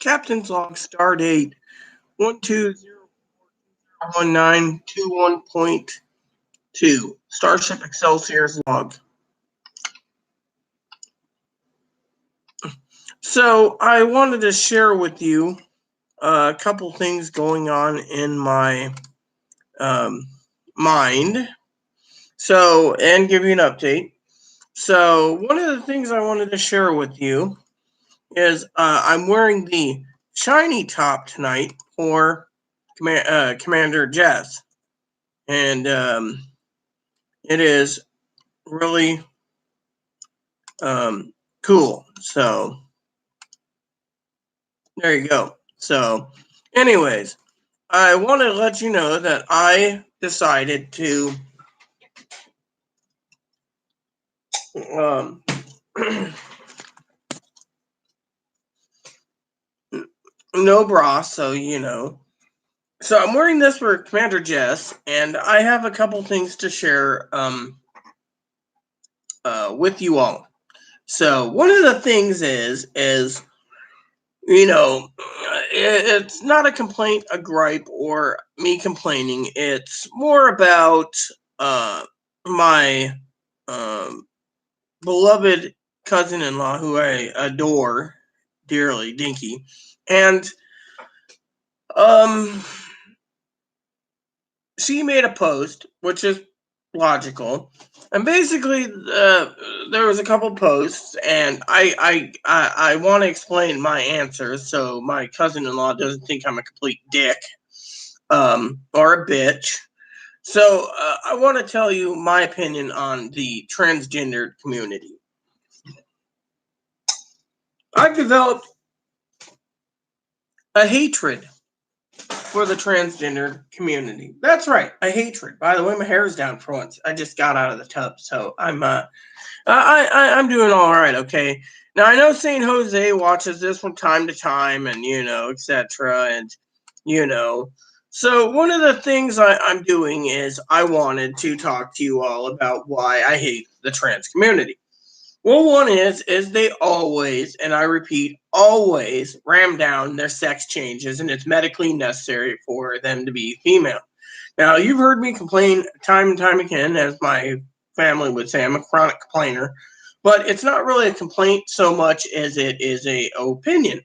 Captain's log star date 12041921.2. Starship Excelsior's log. So I wanted to share with you a couple things going on in my mind. And give you an update. So one of the things I wanted to share with you is I'm wearing the shiny top tonight for Commander Jess. And it is really cool. So there you go. So anyways, I want to let you know that I decided to no bra, so you know. So I'm wearing this for Commander Jess, and I have a couple things to share with you all. So one of the things is you know, it's not a complaint, a gripe, or me complaining. It's more about my beloved cousin-in-law, who I adore dearly, Dinky, and she made a post, which is logical, and basically there was a couple posts, and I want to explain my answers so my cousin-in-law doesn't think I'm a complete dick or a bitch. So I want to tell you my opinion on the transgendered community. I've developed a hatred for the transgender community. That's right, a hatred. By the way, my hair is down for once. I just got out of the tub, so I'm doing all right. Okay. Now I know Saint Jose watches this from time to time, and etc. And so one of the things I'm doing is I wanted to talk to you all about why I hate the trans community. Well, one is they always, and I repeat, always ram down their sex changes, and it's medically necessary for them to be female. Now, you've heard me complain time and time again, as my family would say, I'm a chronic complainer, but it's not really a complaint so much as it is a opinion.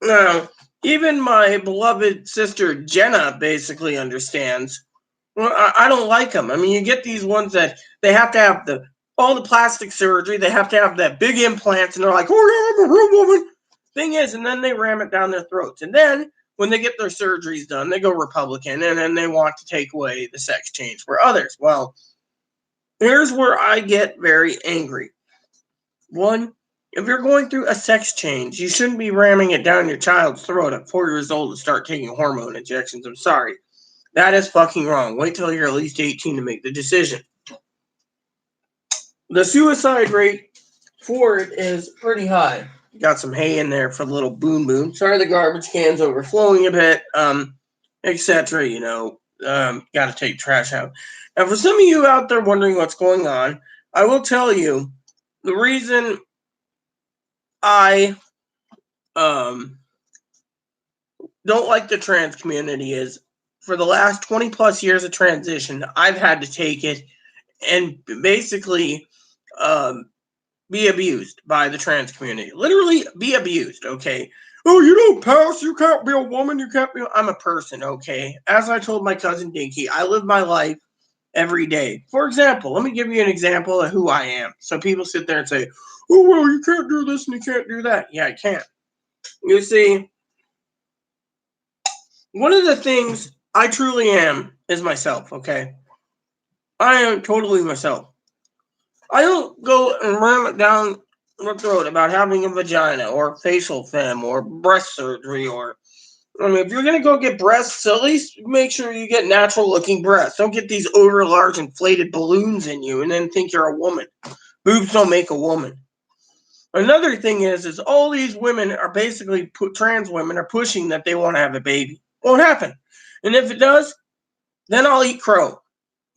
Now, even my beloved sister Jenna basically understands. Well, I don't like them. I mean, you get these ones that they have to have all the plastic surgery. They have to have that big implants, and they're like, "Oh yeah, I'm a real woman." Thing is, and then they ram it down their throats. And then when they get their surgeries done, they go Republican, and then they want to take away the sex change for others. Well, here's where I get very angry. One, if you're going through a sex change, you shouldn't be ramming it down your child's throat at 4 years old to start taking hormone injections. I'm sorry. That is fucking wrong. Wait till you're at least 18 to make the decision. The suicide rate for it is pretty high. Got some hay in there for the little boom boom. Sorry, the garbage can's overflowing a bit, etc. Got to take trash out. Now, for some of you out there wondering what's going on, I will tell you the reason I don't like the trans community is for the last 20 plus years of transition, I've had to take it and basically be abused by the trans community. Literally be abused, okay? Oh, you don't pass, you can't be a woman, you can't be... I'm a person, okay? As I told my cousin Dinky, I live my life every day. For example, let me give you an example of who I am. So people sit there and say, oh, well, you can't do this and you can't do that. Yeah, I can't. You see, one of the things I truly am is myself, okay? I am totally myself. I don't go and ram it down the throat about having a vagina or facial femme or breast surgery if you're going to go get breasts, at least make sure you get natural looking breasts. Don't get these over large inflated balloons in you and then think you're a woman. Boobs don't make a woman. Another thing is all these women are basically, trans women are pushing that they want to have a baby. Won't happen. And if it does, then I'll eat crow.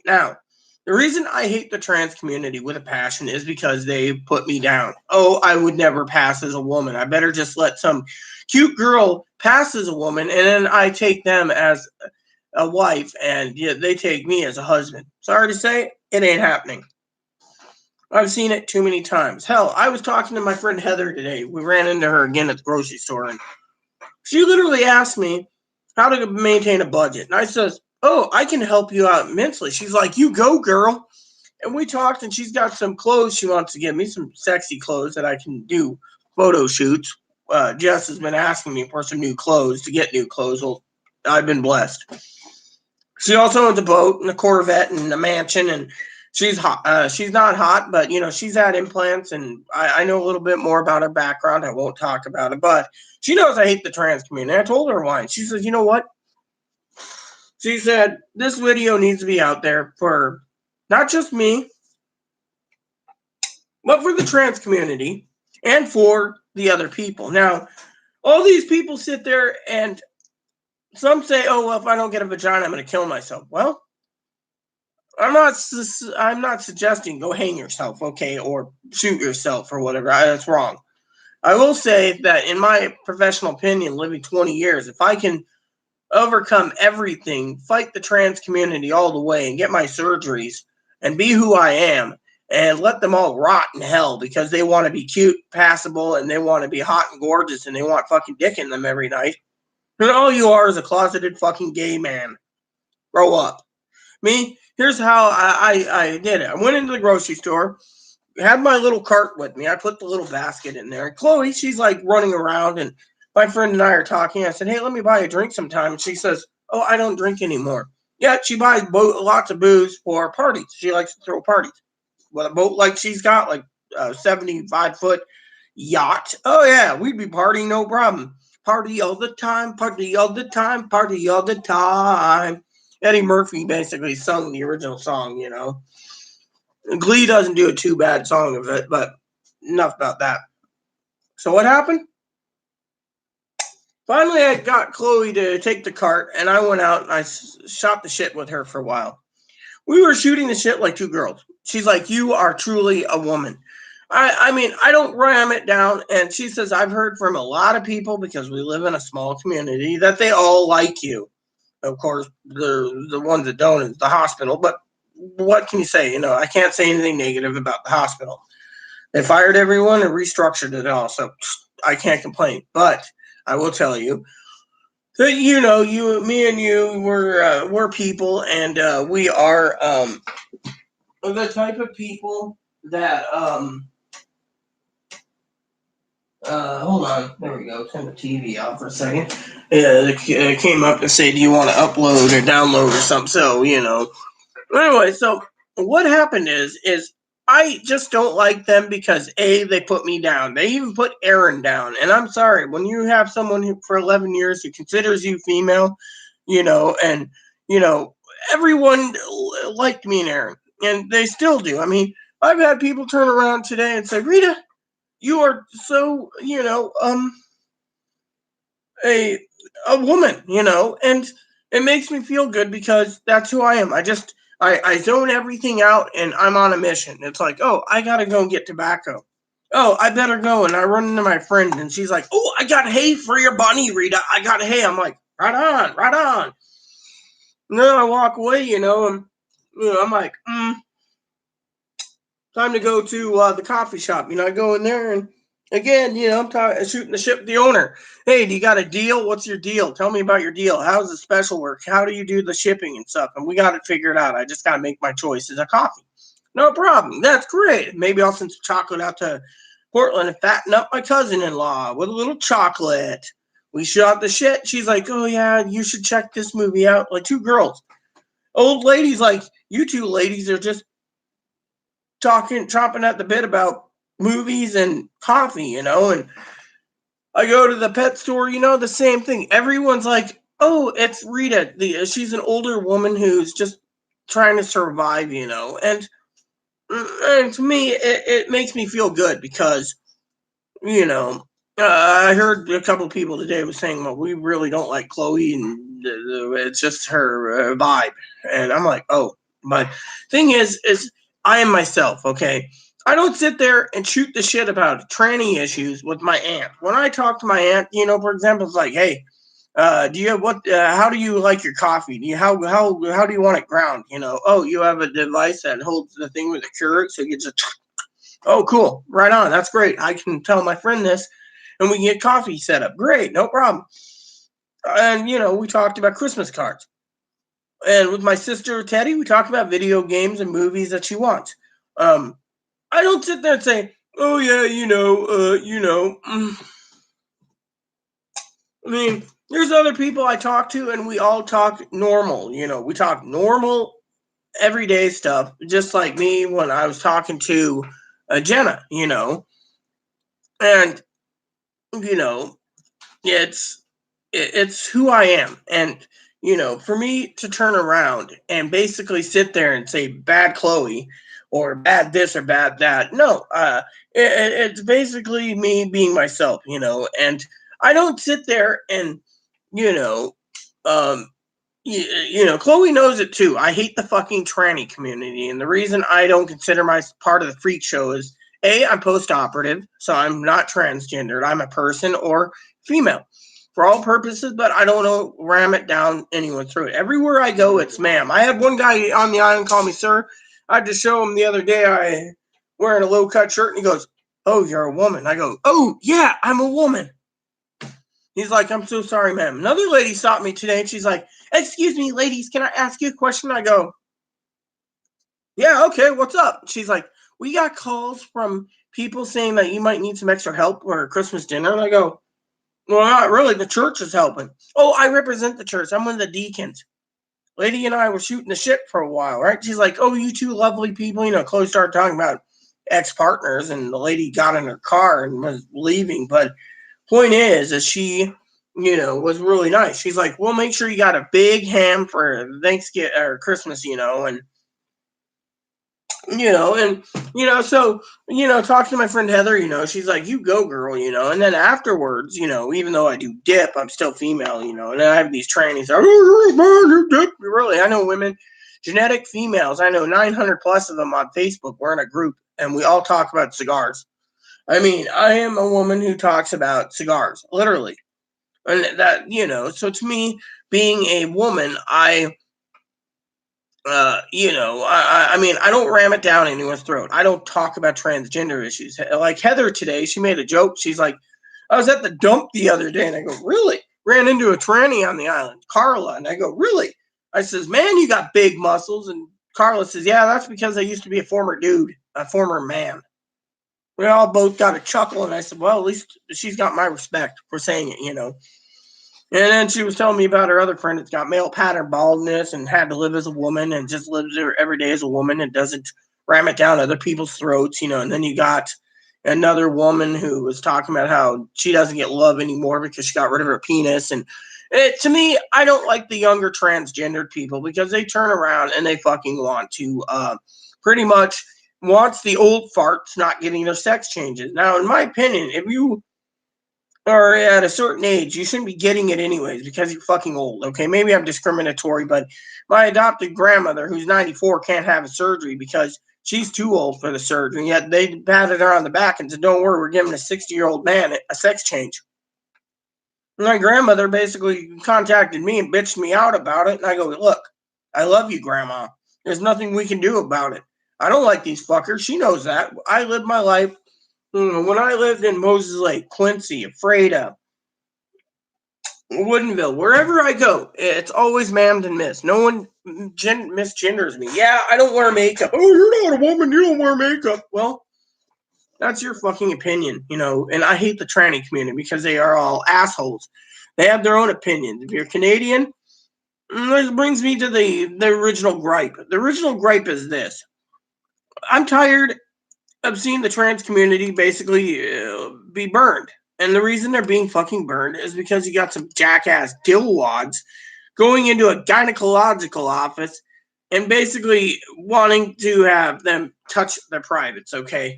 Now, The reason I hate the trans community with a passion is because they put me down. Oh, I would never pass as a woman. I better just let some cute girl pass as a woman, and then I take them as a wife, and yeah, they take me as a husband. Sorry to say, it ain't happening. I've seen it too many times. Hell, I was talking to my friend Heather today. We ran into her again at the grocery store, and she literally asked me how to maintain a budget. And I says, "Oh, I can help you out immensely." She's like, "You go, girl." And we talked, and she's got some clothes she wants to give me, some sexy clothes that I can do photo shoots. Jess has been asking me for some new clothes to get new clothes. Well, I've been blessed. She also owns a boat and a Corvette and a mansion, and she's hot. She's not hot, but she's had implants, and I know a little bit more about her background. I won't talk about it, but she knows I hate the trans community. I told her why, and she says, "You know what?" She said, "This video needs to be out there for not just me, but for the trans community and for the other people." Now, all these people sit there and some say, "Oh, well, if I don't get a vagina, I'm going to kill myself." Well, I'm not suggesting go hang yourself, okay, or shoot yourself or whatever. That's wrong. I will say that in my professional opinion, living 20 years, if I can overcome everything, fight the trans community all the way, and get my surgeries and be who I am, and let them all rot in hell because they want to be cute, passable, and they want to be hot and gorgeous, and they want fucking dick in them every night. And all you are is a closeted fucking gay man. Grow up. Me, here's how I did it. I went into the grocery store, had my little cart with me. I put the little basket in there. And Chloe, she's like running around, and my friend and I are talking. I said, "Hey, let me buy a drink sometime." And she says, "Oh, I don't drink anymore." Yeah, she buys lots of booze for parties. She likes to throw parties. With a boat like she's got, like a 75-foot yacht. Oh, yeah, we'd be partying no problem. Party all the time, party all the time, party all the time. Eddie Murphy basically sung the original song. Glee doesn't do a too bad song of it, but enough about that. So what happened? Finally, I got Chloe to take the cart, and I went out and I shot the shit with her for a while. We were shooting the shit like two girls. She's like, "You are truly a woman." I mean, I don't ram it down. And she says, "I've heard from a lot of people because we live in a small community that they all like you." Of course, the ones that don't is the hospital. But what can you say? I can't say anything negative about the hospital. They fired everyone and restructured it all, so I can't complain. But I will tell you that me and you, we're people, and we are the type of people that hold on, there we go. Turn the TV off for a second. Yeah, it came up to say, "Do you want to upload or download or something?" So Anyway, so what happened is I just don't like them because they put me down. They even put Aaron down, and I'm sorry. When you have someone who for 11 years who considers you female, and you know everyone liked me and Aaron, and they still do. I mean, I've had people turn around today and say, "Rita, you are so a woman," and it makes me feel good because that's who I am. I zone everything out and I'm on a mission. It's like, "Oh, I gotta go get tobacco. Oh, I better go." And I run into my friend and she's like, "Oh, I got hay for your bunny, Rita. I got hay." I'm like, "Right on, right on." And then I walk away, and I'm like, time to go to the coffee shop. I go in there and again, I'm shooting the ship with the owner. "Hey, do you got a deal? What's your deal? Tell me about your deal. How's the special work? How do you do the shipping and stuff?" And we got it figured out. I just got to make my choices of coffee. No problem. That's great. Maybe I'll send some chocolate out to Portland and fatten up my cousin-in-law with a little chocolate. We shot the shit. She's like, "Oh, yeah, you should check this movie out." Like two girls. Old ladies like, "You two ladies are just chomping at the bit about movies and coffee, and I go to the pet store, the same thing. Everyone's like, "Oh, it's Rita." She's an older woman who's just trying to survive, and to me, it makes me feel good because, you know, I heard a couple of people today was saying, "Well, we really don't like Chloe, and it's just her vibe." And I'm like, "Oh, But thing is I am myself, okay? I don't sit there and shoot the shit about tranny issues with my aunt. When I talk to my aunt, for example, it's like, hey, do you have what? How do you like your coffee? Do you how do you want it ground? Oh, you have a device that holds the thing with a current, so you just oh, cool, right on. That's great. I can tell my friend this, and we can get coffee set up. Great, no problem. And we talked about Christmas cards. And with my sister Teddy, we talked about video games and movies that she wants. I don't sit there and say, "Oh yeah, I mean, there's other people I talk to, and we all talk normal. We talk normal, everyday stuff, just like me when I was talking to Jenna. And it's who I am, and for me to turn around and basically sit there and say bad Chloe or bad this or bad that, no, it's basically me being myself, and I don't sit there and you know um Chloe knows it too. I hate the fucking tranny community, and the reason I don't consider my part of the freak show is I'm post-operative, so I'm not transgendered. I'm a person or female for all purposes, but I don't know ram it down anyone's throat. Everywhere I go, it's ma'am. I had one guy on the island call me sir. I had to show him the other day I wearing a low-cut shirt, and he goes, "Oh, you're a woman." I go, "Oh yeah, I'm a woman." He's like, "I'm so sorry, ma'am." Another lady stopped me today, and she's like, "Excuse me, ladies, can I ask you a question?" I go, "Yeah, okay, what's up?" She's like, "We got calls from people saying that you might need some extra help for Christmas dinner." And I go, "Well, not really. The church is helping." "Oh, I represent the church. I'm one of the deacons." Lady and I were shooting the shit for a while, right? She's like, "Oh, you two lovely people." Chloe started talking about ex-partners, and the lady got in her car and was leaving. But point is she, was really nice. She's like, "We'll make sure you got a big ham for Thanksgiving or Christmas, and so talk to my friend Heather. She's like, "You go, girl," and then afterwards, even though I do dip, I'm still female, and then I have these trannies. Really, I know women, genetic females. I know 900 plus of them on Facebook. We're in a group, and we all talk about cigars. I mean, I am a woman who talks about cigars, literally. And that, so to me, being a woman, I mean, I don't ram it down anyone's throat. I don't talk about transgender issues. Like Heather today, she made a joke. She's like, "I was at the dump the other day," and I go, "Really?" Ran into a tranny on the island, Carla, and I go, "Really?" I says, "Man, you got big muscles," and Carla says, "Yeah, that's because I used to be a former dude, a former man." We all both got a chuckle, and I said, "Well, at least she's got my respect for saying it." And then she was telling me about her other friend that's got male pattern baldness and had to live as a woman and just lives every day as a woman and doesn't ram it down other people's throats, And then you got another woman who was talking about how she doesn't get love anymore because she got rid of her penis. And to me, I don't like the younger transgendered people because they turn around and they fucking want to pretty much wants the old farts not getting their sex changes. Now, in my opinion, if you or at a certain age, you shouldn't be getting it anyways because you're fucking old. Okay, maybe I'm discriminatory, but my adopted grandmother, who's 94, can't have a surgery because she's too old for the surgery. Yet they patted her on the back and said, "Don't worry, we're giving a 60-year-old man a sex change." And my grandmother basically contacted me and bitched me out about it. And I go, "Look, I love you, Grandma. There's nothing we can do about it. I don't like these fuckers. She knows that. I live my life. When I lived in Moses Lake, Quincy, Ephrata, Woodinville, wherever I go, it's always ma'amed and miss. No one misgenders me. Yeah, I don't wear makeup. "Oh, you're not a woman. You don't wear makeup." Well, that's your fucking opinion, And I hate the tranny community because they are all assholes. They have their own opinions. If you're Canadian, this brings me to the original gripe. The original gripe is this: I'm tired of seeing the trans community basically be burned. And the reason they're being fucking burned is because you got some jackass dillwads going into a gynecological office and basically wanting to have them touch their privates, okay?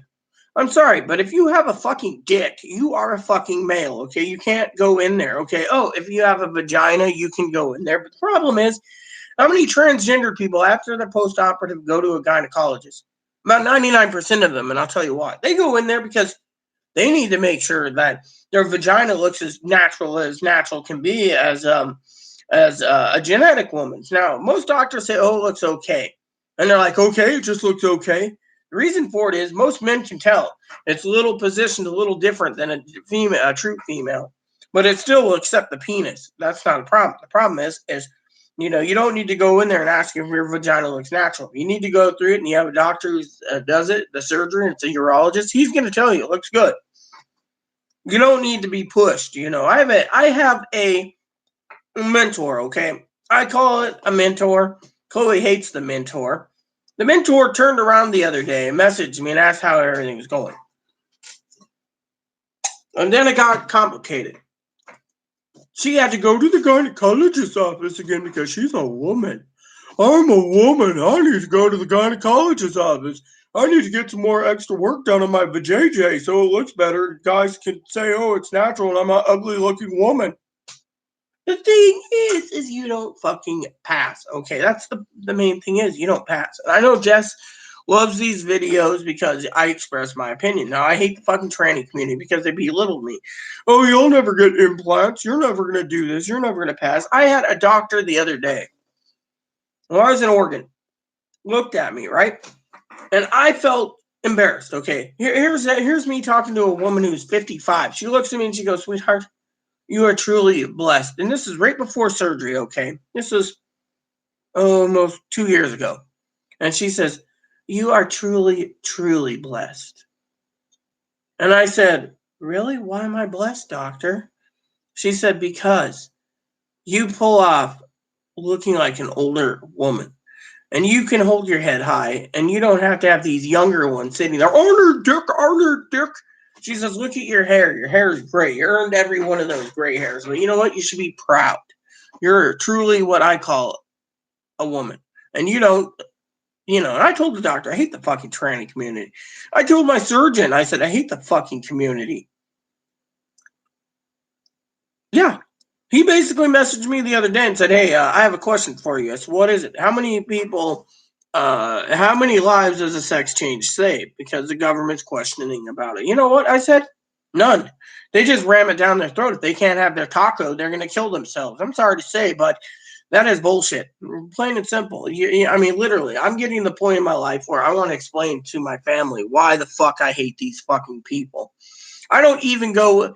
I'm sorry, but if you have a fucking dick, you are a fucking male, okay? You can't go in there, okay? Oh, if you have a vagina, you can go in there. But the problem is, How many transgender people after they're post-operative go to a gynecologist? About 99% of them, and I'll tell you why. They go in there because they need to make sure that their vagina looks as natural can be as a genetic woman's. Now, most doctors say, "Oh, it looks okay," and they're like, "Okay, it just looks okay." The reason for it is most men can tell it's a little positioned a little different than a true female, but it still will accept the penis. That's not a problem. The problem is you don't need to go in there and ask if your vagina looks natural. You need to go through it, and you have a doctor who does it, the surgery, and it's a urologist. He's going to tell you it looks good. You don't need to be pushed. I have a mentor. Okay, I call it a mentor. Chloe hates the mentor. The mentor turned around the other day and messaged me and asked how everything was going. And then it got complicated. She had to go to the gynecologist's office again because she's a woman. I'm a woman. I need to go to the gynecologist's office. I need to get some more extra work done on my vajayjay so it looks better. Guys can say, "Oh, it's natural," and I'm an ugly-looking woman. The thing is you don't fucking pass. Okay, that's the main thing is you don't pass. And I know Jess loves these videos because I express my opinion. Now, I hate the fucking tranny community because they belittle me. "Oh, you'll never get implants. You're never going to do this. You're never going to pass." I had a doctor the other day, when I was in Oregon, looked at me, right? And I felt embarrassed, okay? Here's me talking to a woman who's 55. She looks at me and she goes, "Sweetheart, you are truly blessed." And this is right before surgery, okay? This is almost 2 years ago. And she says, "You are truly, truly blessed." And I said, "Really? Why am I blessed, doctor?" She said, "Because you pull off looking like an older woman. And you can hold your head high, and you don't have to have these younger ones sitting there, Arnold Dick. She says, "Look at your hair. Your hair is gray. You earned every one of those gray hairs. But you know what? You should be proud. You're truly what I call a woman. And you don't, and I told the doctor, I hate the fucking tranny community. I told my surgeon, I said, I hate the fucking community." Yeah. He basically messaged me the other day and said, "Hey, I have a question for you." I said, "What is it? How many lives does a sex change save? Because the government's questioning about it." You know what? I said, none. They just ram it down their throat. If they can't have their taco, they're going to kill themselves. I'm sorry to say, but that is bullshit. Plain and simple. I mean, literally, I'm getting to the point in my life where I want to explain to my family why the fuck I hate these fucking people. I don't even go...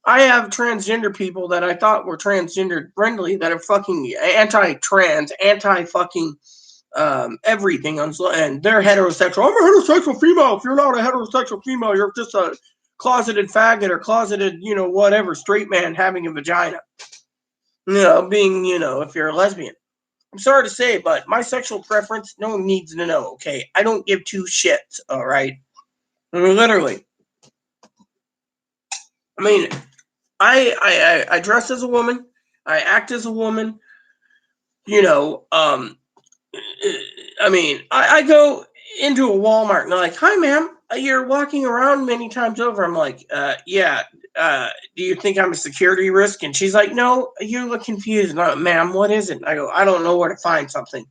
I have transgender people that I thought were transgender friendly that are fucking anti-trans, anti-fucking everything, and they're heterosexual. "I'm a heterosexual female." If you're not a heterosexual female, you're just a closeted faggot or closeted, whatever, straight man having a vagina. Being, if you're a lesbian. I'm sorry to say, but my sexual preference, no one needs to know, okay? I don't give two shits, all right? I mean, literally. I mean, I dress as a woman. I act as a woman. I mean, I go into a Walmart and they're like, "Hi, ma'am. You're walking around many times over." I'm like, "Yeah. Do you think I'm a security risk?" And she's like, "No, you look confused." "Ma'am, what is it?" I go, "I don't know where to find something."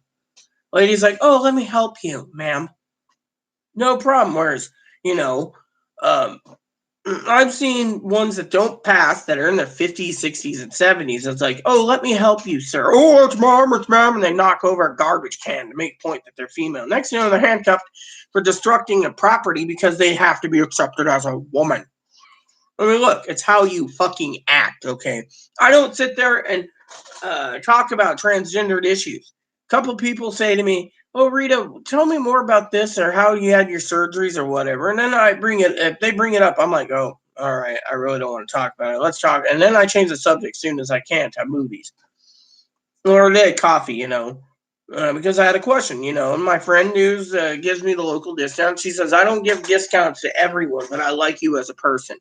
Lady's like, "Oh, let me help you, ma'am." No problem. Whereas, um, I've seen ones that don't pass that are in their 50s, 60s, and 70s. It's like, "Oh, let me help you, sir." "Oh, it's ma'am. And they knock over a garbage can to make point that they're female. Next thing you know, they're handcuffed for destructing a property because they have to be accepted as a woman. I mean, look, it's how you fucking act, okay? I don't sit there and talk about transgendered issues. A couple people say to me, "Oh, Rita, tell me more about this or how you had your surgeries or whatever." And then if they bring it up, I'm like, "Oh, all right, I really don't want to talk about it. Let's talk." And then I change the subject as soon as I can to movies or coffee, because I had a question, and my friend who gives me the local discount, she says, "I don't give discounts to everyone, but I like you as a person.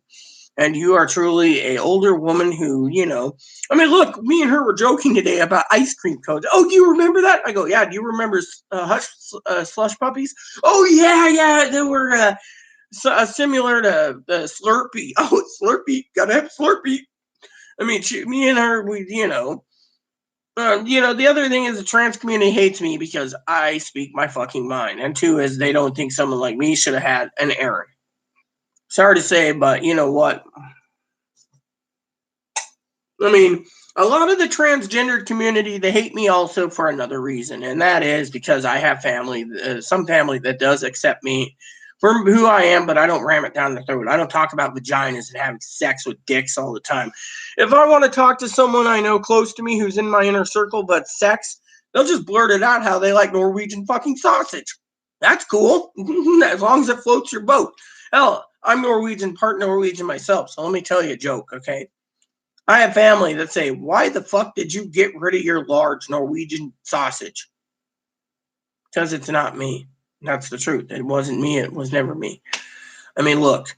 And you are truly a older woman who, I mean, look, me and her were joking today about ice cream cones. "Oh, do you remember that?" I go, "Yeah." "Do you remember Hush Slush Puppies?" "Oh, yeah. They were similar to the Slurpee." "Oh, Slurpee. Gotta have Slurpee." I mean, me and her, we, The other thing is the trans community hates me because I speak my fucking mind. And two is they don't think someone like me should have had an Aaron. Sorry to say, but you know what? I mean, a lot of the transgendered community, they hate me also for another reason. And that is because I have family, some family that does accept me for who I am, but I don't ram it down their throat. I don't talk about vaginas and having sex with dicks all the time. If I want to talk to someone I know close to me who's in my inner circle, but sex, they'll just blurt it out how they like Norwegian fucking sausage. That's cool, as long as it floats your boat. Hell, I'm Norwegian, part Norwegian myself, so let me tell you a joke, okay? I have family that say, why the fuck did you get rid of your large Norwegian sausage? Because it's not me. That's the truth. It wasn't me. It was never me. I mean, look,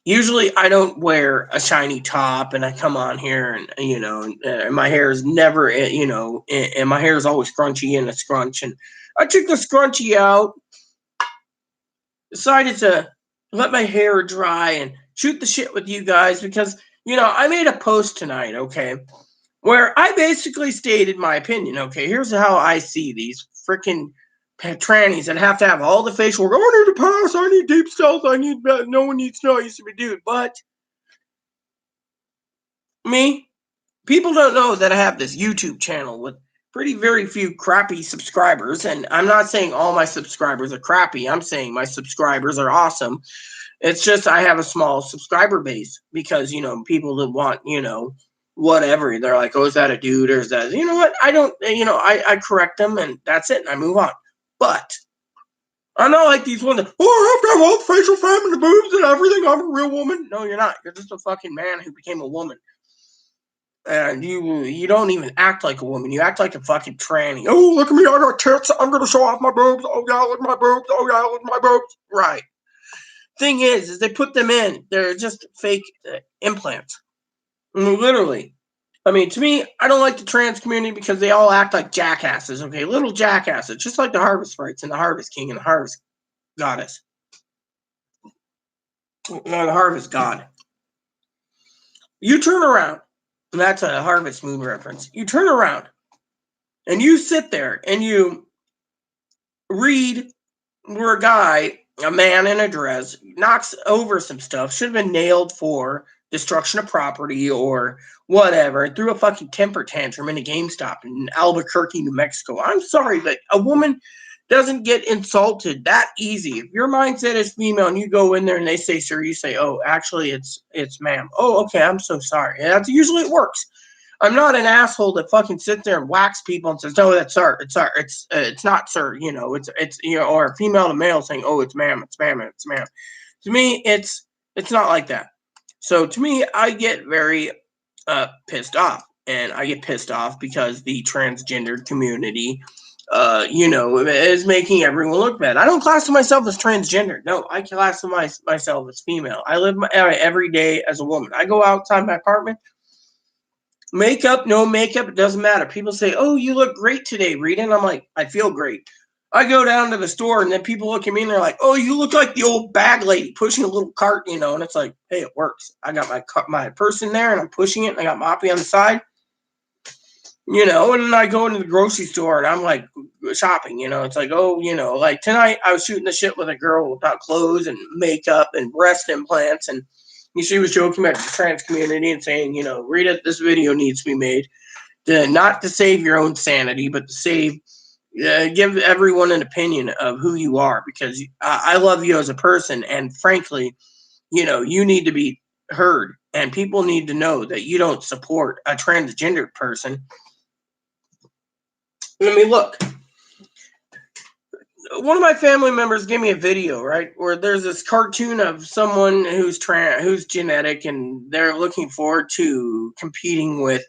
usually I don't wear a shiny top and I come on here and my hair is never, and my hair is always scrunchy in a scrunch. And I took the scrunchie out, decided to let my hair dry and shoot the shit with you guys because, I made a post tonight, okay, where I basically stated my opinion. Okay, here's how I see these freaking trannies that have to have all the facial work. I need to pass. I need deep stealth. No one needs to know I used to be dude. But me, people don't know that I have this YouTube channel with very few crappy subscribers. And I'm not saying all my subscribers are crappy. I'm saying my subscribers are awesome. It's just I have a small subscriber base because, people that want, whatever. They're like, oh, is that a dude or is that, you know what? I don't, I correct them and that's it. And I move on. But I'm not like these ones that, oh, I have to have all the facial fat and the boobs and everything. I'm a real woman. No, you're not. You're just a fucking man who became a woman. And you don't even act like a woman. You act like a fucking tranny. Oh, look at me. I got tits. I'm going to show off my boobs. Oh, yeah, look at my boobs. Oh, yeah, look at my boobs. Right. Thing is they put them in. They're just fake implants. I mean, literally. I mean, to me, I don't like the trans community because they all act like jackasses, okay? Little jackasses, just like the Harvest Sprites and the Harvest King and the Harvest Goddess. No, the Harvest God. You turn around, and that's a Harvest Moon reference. You turn around, and you sit there, and you read where a man in a dress, knocks over some stuff, should have been nailed for destruction of property or whatever, and threw a fucking temper tantrum in a GameStop in Albuquerque, New Mexico. I'm sorry, but a woman doesn't get insulted that easy. If your mindset is female and you go in there and they say sir, you say, oh, actually it's ma'am. Oh, okay, I'm so sorry. And that's usually it works. I'm not an asshole that fucking sits there and whacks people and says, "No, that's sir. It's sir. It's not sir." It's or a female to male saying, "Oh, it's ma'am. It's ma'am. It's ma'am." To me, it's not like that. So to me, I get very pissed off, and I get pissed off because the transgender community, is making everyone look bad. I don't classify myself as transgender. No, I classify myself as female. I live every day as a woman. I go outside my apartment. Makeup, no makeup, it doesn't matter. People say, oh, you look great today, Rita. And I'm like, I feel great. I go down to the store and then people look at me and they're like, oh, you look like the old bag lady pushing a little cart, and it's like, hey, it works. I got my purse in there and I'm pushing it and I got Moppy on the side, and then I go into the grocery store and I'm like shopping, it's like, oh, like tonight I was shooting the shit with a girl without clothes and makeup and breast implants, and she was joking about the trans community and saying, Rita, this video needs to be made not to save your own sanity, but to give everyone an opinion of who you are, because I love you as a person. And frankly, you need to be heard, and people need to know that you don't support a transgender person. I mean, look. One of my family members gave me a video, right, where there's this cartoon of someone who's genetic, and they're looking forward to competing with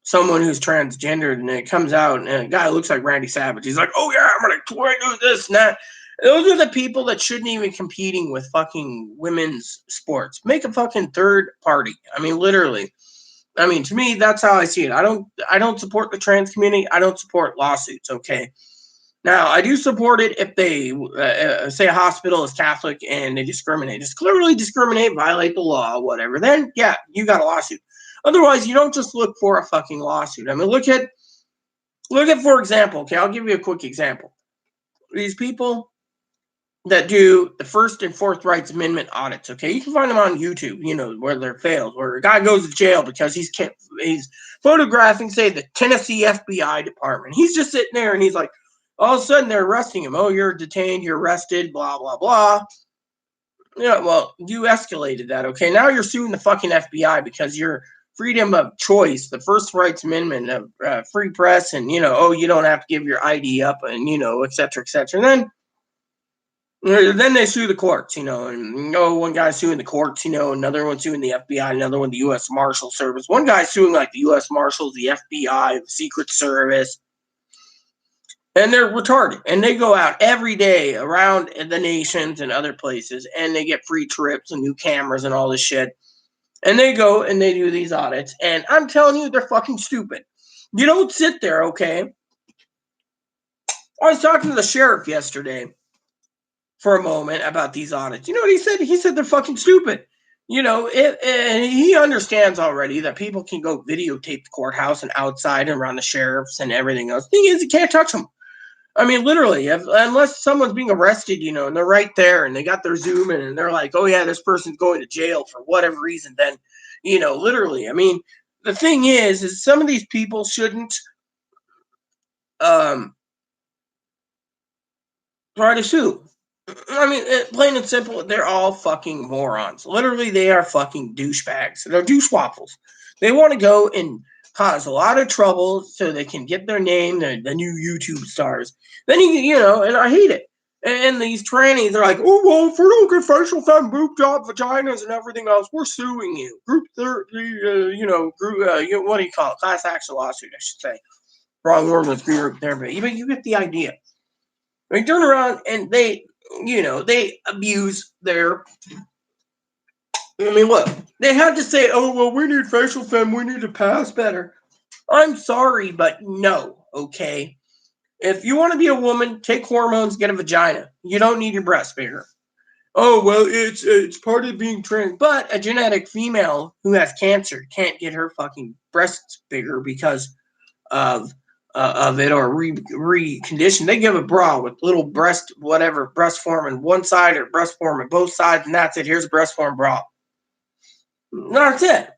someone who's transgendered, and it comes out, and a guy looks like Randy Savage. He's like, oh yeah, I'm gonna do this and that. Those are the people that shouldn't even competing with fucking women's sports. Make a fucking third party. I mean, literally. I mean, to me, that's how I see it. I don't support the trans community. I don't support lawsuits. Okay. Now, I do support it if they say a hospital is Catholic and they discriminate. Just clearly discriminate, violate the law, whatever. Then, yeah, you got a lawsuit. Otherwise, you don't just look for a fucking lawsuit. I mean, look at Look at, for example, okay, I'll give you a quick example. These people that do the First and Fourth Rights Amendment audits, okay, you can find them on YouTube, where they're failed, where a guy goes to jail because he's photographing, say, the Tennessee FBI department. He's just sitting there and he's like, all of a sudden they're arresting him. Oh, you're detained, you're arrested, blah, blah, blah. Yeah, well, you escalated that, okay? Now you're suing the fucking FBI because your freedom of choice, the First Rights Amendment of free press, and, you don't have to give your ID up, and, et cetera, et cetera. And then they sue the courts, and one guy's suing the courts, another one suing the FBI, another one the U.S. Marshal Service. One guy's suing like the U.S. Marshals, the FBI, the Secret Service. And they're retarded. And they go out every day around the nations and other places, and they get free trips and new cameras and all this shit. And they go and they do these audits. And I'm telling you, they're fucking stupid. You don't sit there, okay? I was talking to the sheriff yesterday for a moment about these audits. You know what he said? He said they're fucking stupid. And he understands already that people can go videotape the courthouse and outside and around the sheriffs and everything else. The thing is, you can't touch them. I mean, literally, unless someone's being arrested, and they're right there and they got their Zoom in and they're like, oh, yeah, this person's going to jail for whatever reason, then, literally. I mean, the thing is some of these people shouldn't try to sue. I mean, plain and simple, they're all fucking morons. Literally, they are fucking douchebags. They're douchewaffles. They want to go and cause a lot of trouble so they can get their name, the new YouTube stars. Then and I hate it. And these trannies are like, oh, well, if we don't get facial femme, boob job, vaginas, and everything else, we're suing you. Group 30, what do you call it? Class action lawsuit, I should say. Wrong word was group there, but you get the idea. They turn around and they abuse their. I mean, look, they had to say, oh, well, we need facial femme, we need to pass better. I'm sorry, but no, okay? If you want to be a woman, take hormones, get a vagina. You don't need your breasts bigger. Oh, well, it's part of being trans. But a genetic female who has cancer can't get her fucking breasts bigger because of it or recondition. They give a bra with little breast form on one side or breast form on both sides, and that's it. Here's a breast form bra. That's it.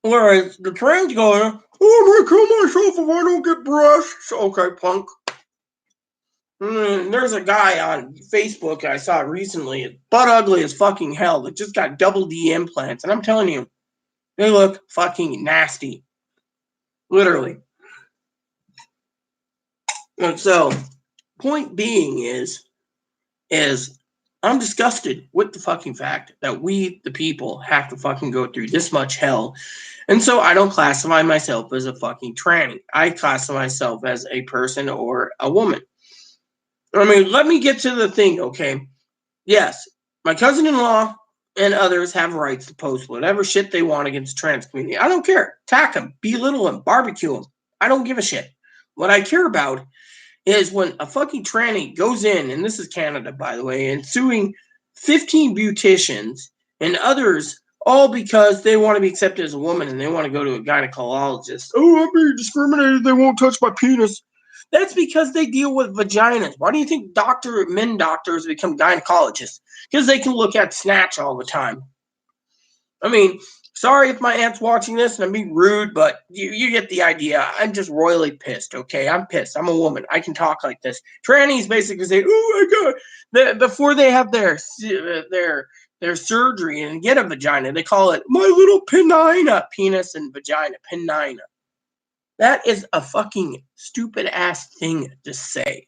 Whereas the trans going, oh, I'm gonna kill myself if I don't get breasts. Okay, punk. There's a guy on Facebook I saw recently, butt ugly as fucking hell, that just got double D implants, and I'm telling you, they look fucking nasty. Literally. And so, point being is I'm disgusted with the fucking fact that we, the people, have to fucking go through this much hell. And so I don't classify myself as a fucking tranny. I classify myself as a person or a woman. I mean, let me get to the thing, okay? Yes, my cousin-in-law and others have rights to post whatever shit they want against the trans community. I don't care. Attack them, belittle them, barbecue them. I don't give a shit. What I care about is when a fucking tranny goes in, and this is Canada, by the way, and suing 15 beauticians and others, all because they want to be accepted as a woman and they want to go to a gynecologist. Oh, I'm being discriminated. They won't touch my penis. That's because they deal with vaginas. Why do you think men doctors become gynecologists? Because they can look at snatch all the time. I mean, sorry if my aunt's watching this and I'm being rude, but you get the idea. I'm just royally pissed, okay? I'm pissed. I'm a woman. I can talk like this. Trannies basically say, oh my God. Before they have their surgery and get a vagina, they call it my little penina. Penis and vagina. Penina. That is a fucking stupid ass thing to say.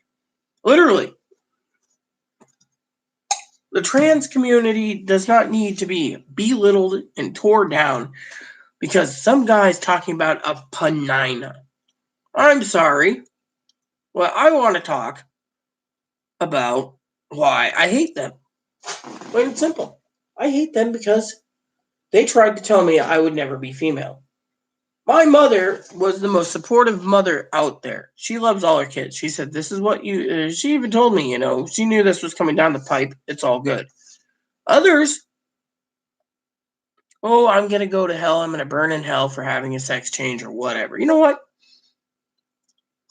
Literally. The trans community does not need to be belittled and torn down because some guy's talking about a penina. I'm sorry. Well, I want to talk about why I hate them. Plain and simple. I hate them because they tried to tell me I would never be female. My mother was the most supportive mother out there. She loves all her kids. She said, this is what you... she even told me, she knew this was coming down the pipe. It's all good. Others... oh, I'm going to go to hell. I'm going to burn in hell for having a sex change or whatever. You know what?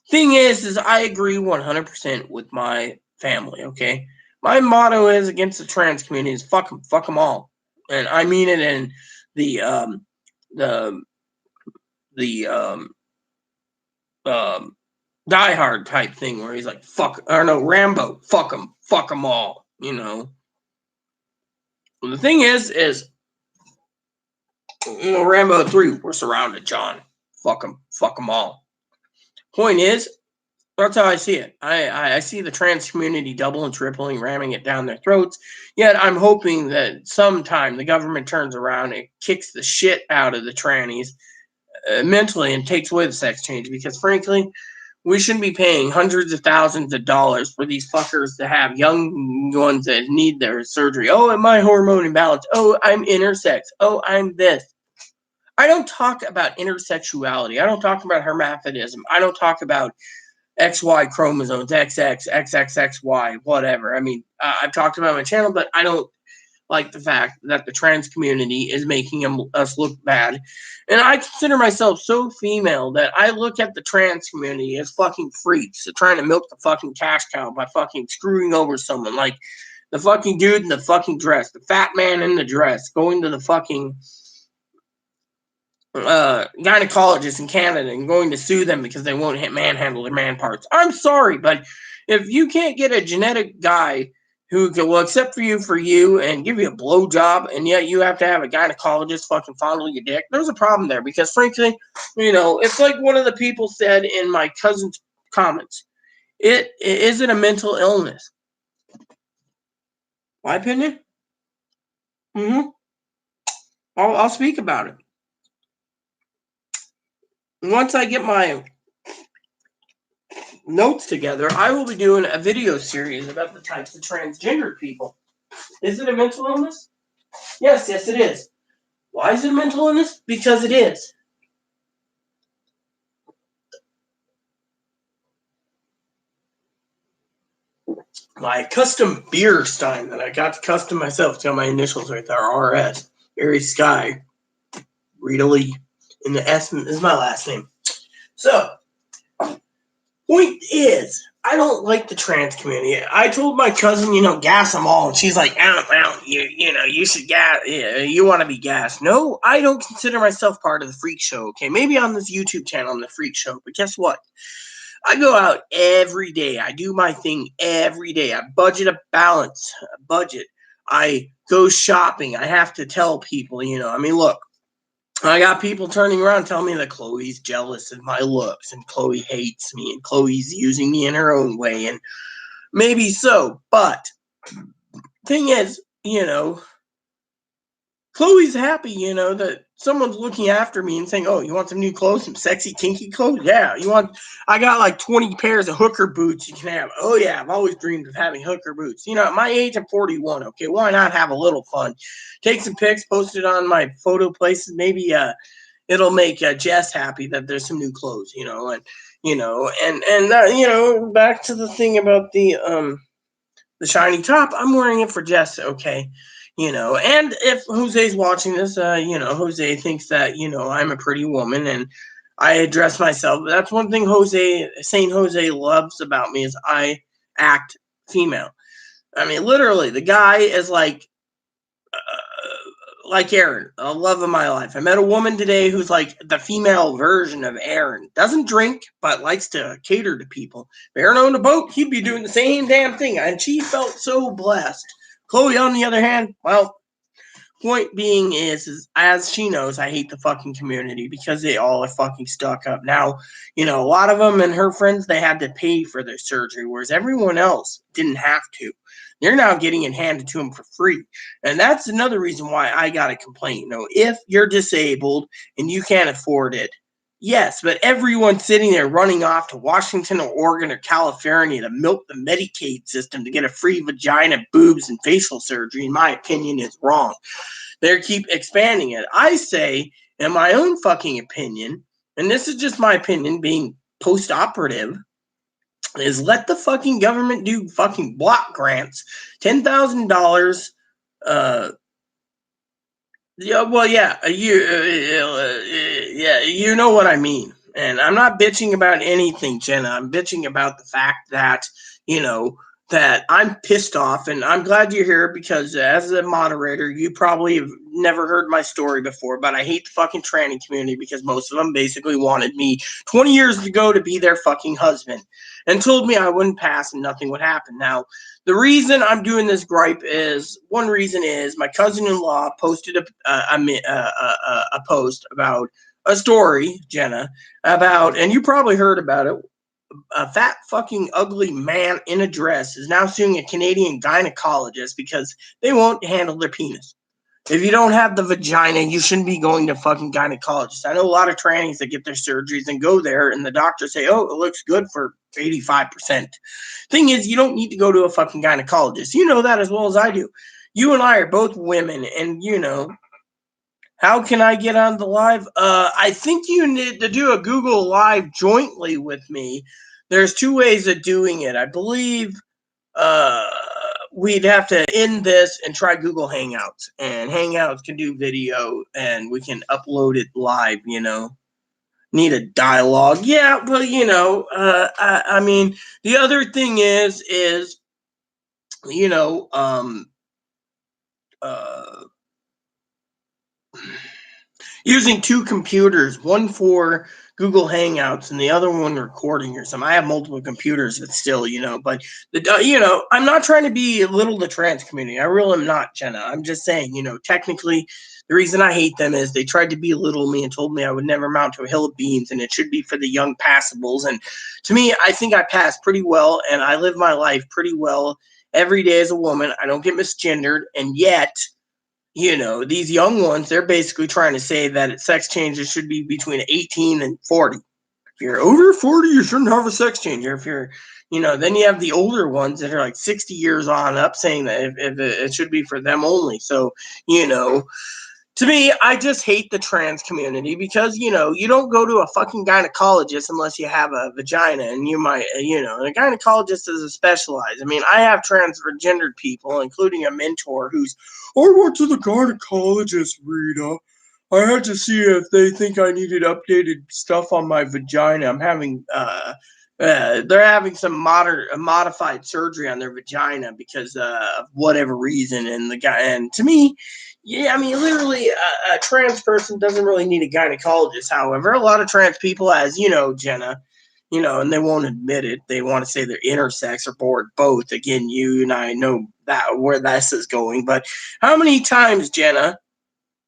Thing is I agree 100% with my family, okay? My motto is against the trans community is fuck them all. And I mean it in the the Die Hard type thing where he's like, Rambo, fuck them all, you know. Well, the thing is, Rambo 3, we're surrounded, John. Fuck them all. Point is, that's how I see it. I see the trans community double and tripling, ramming it down their throats. Yet I'm hoping that sometime the government turns around and kicks the shit out of the trannies mentally and takes away the sex change. Because frankly, we shouldn't be paying hundreds of thousands of dollars for these fuckers to have young ones that need their surgery. Oh, my hormone imbalance. Oh, I'm intersex. Oh, I'm this. I don't talk about intersexuality. I don't talk about hermaphroditism. I don't talk about XY chromosomes, XX, XXXY, whatever. I mean, I've talked about my channel, but I don't like the fact that the trans community is making us look bad. And I consider myself so female that I look at the trans community as fucking freaks trying to milk the fucking cash cow by fucking screwing over someone. Like the fucking dude in the fucking dress, the fat man in the dress, going to the fucking gynecologist in Canada and going to sue them because they won't manhandle their man parts. I'm sorry, but if you can't get a genetic guy who will accept for you and give you a blowjob, and yet you have to have a gynecologist fucking fondle your dick, there's a problem there. Because frankly, it's like one of the people said in my cousin's comments. Is it a mental illness? My opinion. I'll speak about it. Once I get my notes together, I will be doing a video series about the types of transgender people. Is it a mental illness? Yes, it is. Why is it a mental illness? Because it is. My custom beer stein that I got to custom myself, it's got my initials right there, RS, Aries Sky, Rita Lee, and the S is my last name. So, point is, I don't like the trans community. I told my cousin, gas them all, and she's like, you should gas. You want to be gassed? No, I don't consider myself part of the freak show. Okay, maybe on this YouTube channel, I'm the freak show, but guess what? I go out every day. I do my thing every day. I budget a budget. I go shopping. I have to tell people, look, I got people turning around telling me that Chloe's jealous of my looks and Chloe hates me and Chloe's using me in her own way, and maybe so, but thing is, Chloe's happy, that someone's looking after me and saying, oh, you want some new clothes, some sexy kinky clothes? Yeah. I got like 20 pairs of hooker boots you can have. Oh yeah, I've always dreamed of having hooker boots. At my age, I'm 41. Okay, why not have a little fun? Take some pics, post it on my photo places. Maybe it'll make Jess happy that there's some new clothes, back to the thing about the shiny top. I'm wearing it for Jess, okay? And if Jose's watching this, Jose thinks that, I'm a pretty woman and I address myself. That's one thing Saint Jose loves about me is I act female. I mean, literally, the guy is like Aaron, a love of my life. I met a woman today who's like the female version of Aaron. Doesn't drink, but likes to cater to people. If Aaron owned a boat, he'd be doing the same damn thing. And she felt so blessed. Chloe, on the other hand, well, point being is as she knows, I hate the fucking community because they all are fucking stuck up. Now, a lot of them and her friends, they had to pay for their surgery, whereas everyone else didn't have to. They're now getting it handed to them for free. And that's another reason why I got a complaint. If you're disabled and you can't afford it, yes, but everyone sitting there running off to Washington or Oregon or California to milk the Medicaid system to get a free vagina, boobs, and facial surgery, in my opinion, is wrong. They keep expanding it. I say, in my own fucking opinion, and this is just my opinion being post-operative, is let the fucking government do fucking block grants. $10,000 yeah, well, yeah, you know what I mean. And I'm not bitching about anything, Jenna. I'm bitching about the fact that, that I'm pissed off, and I'm glad you're here because as a moderator, you probably have never heard my story before, but I hate the fucking tranny community because most of them basically wanted me 20 years ago to be their fucking husband and told me I wouldn't pass and nothing would happen. Now, the reason I'm doing this gripe is one reason is my cousin-in-law posted a post about a story, Jenna, about, and you probably heard about it. A fat fucking ugly man in a dress is now suing a Canadian gynecologist because they won't handle their penis. If you don't have the vagina, you shouldn't be going to fucking gynecologist. I know a lot of trannies that get their surgeries and go there, and the doctors say, "Oh, it looks good for 85%." Thing is, you don't need to go to a fucking gynecologist. You know that as well as I do. You and I are both women, and how can I get on the live? I think you need to do a Google Live jointly with me. There's two ways of doing it. I believe we'd have to end this and try Google Hangouts. And Hangouts can do video and we can upload it live, Need a dialogue. Yeah, but, I mean, the other thing is, using two computers, one for Google Hangouts and the other one recording or something. I have multiple computers, but still, but I'm not trying to belittle the trans community. I really am not, Jenna. I'm just saying, technically, the reason I hate them is they tried to belittle me and told me I would never amount to a hill of beans and it should be for the young passables. And to me, I think I pass pretty well and I live my life pretty well every day as a woman. I don't get misgendered, and yet these young ones, they're basically trying to say that sex changes should be between 18 and 40. If you're over 40, you shouldn't have a sex changer. If you're, then you have the older ones that are like 60 years on up saying that if it should be for them only. So, to me, I just hate the trans community because, you don't go to a fucking gynecologist unless you have a vagina, and you might, and a gynecologist is a specialized. I mean, I have transgendered people, including a mentor who's, I went to the gynecologist, Rita. I had to see if they think I needed updated stuff on my vagina. I'm having, they're having some modified surgery on their vagina because of whatever reason. And the guy, and to me, yeah, I mean, literally, a trans person doesn't really need a gynecologist. However, a lot of trans people, as you know, Jenna, and they won't admit it. They want to say they're intersex or both. Again, you and I know that where this is going. But how many times, Jenna,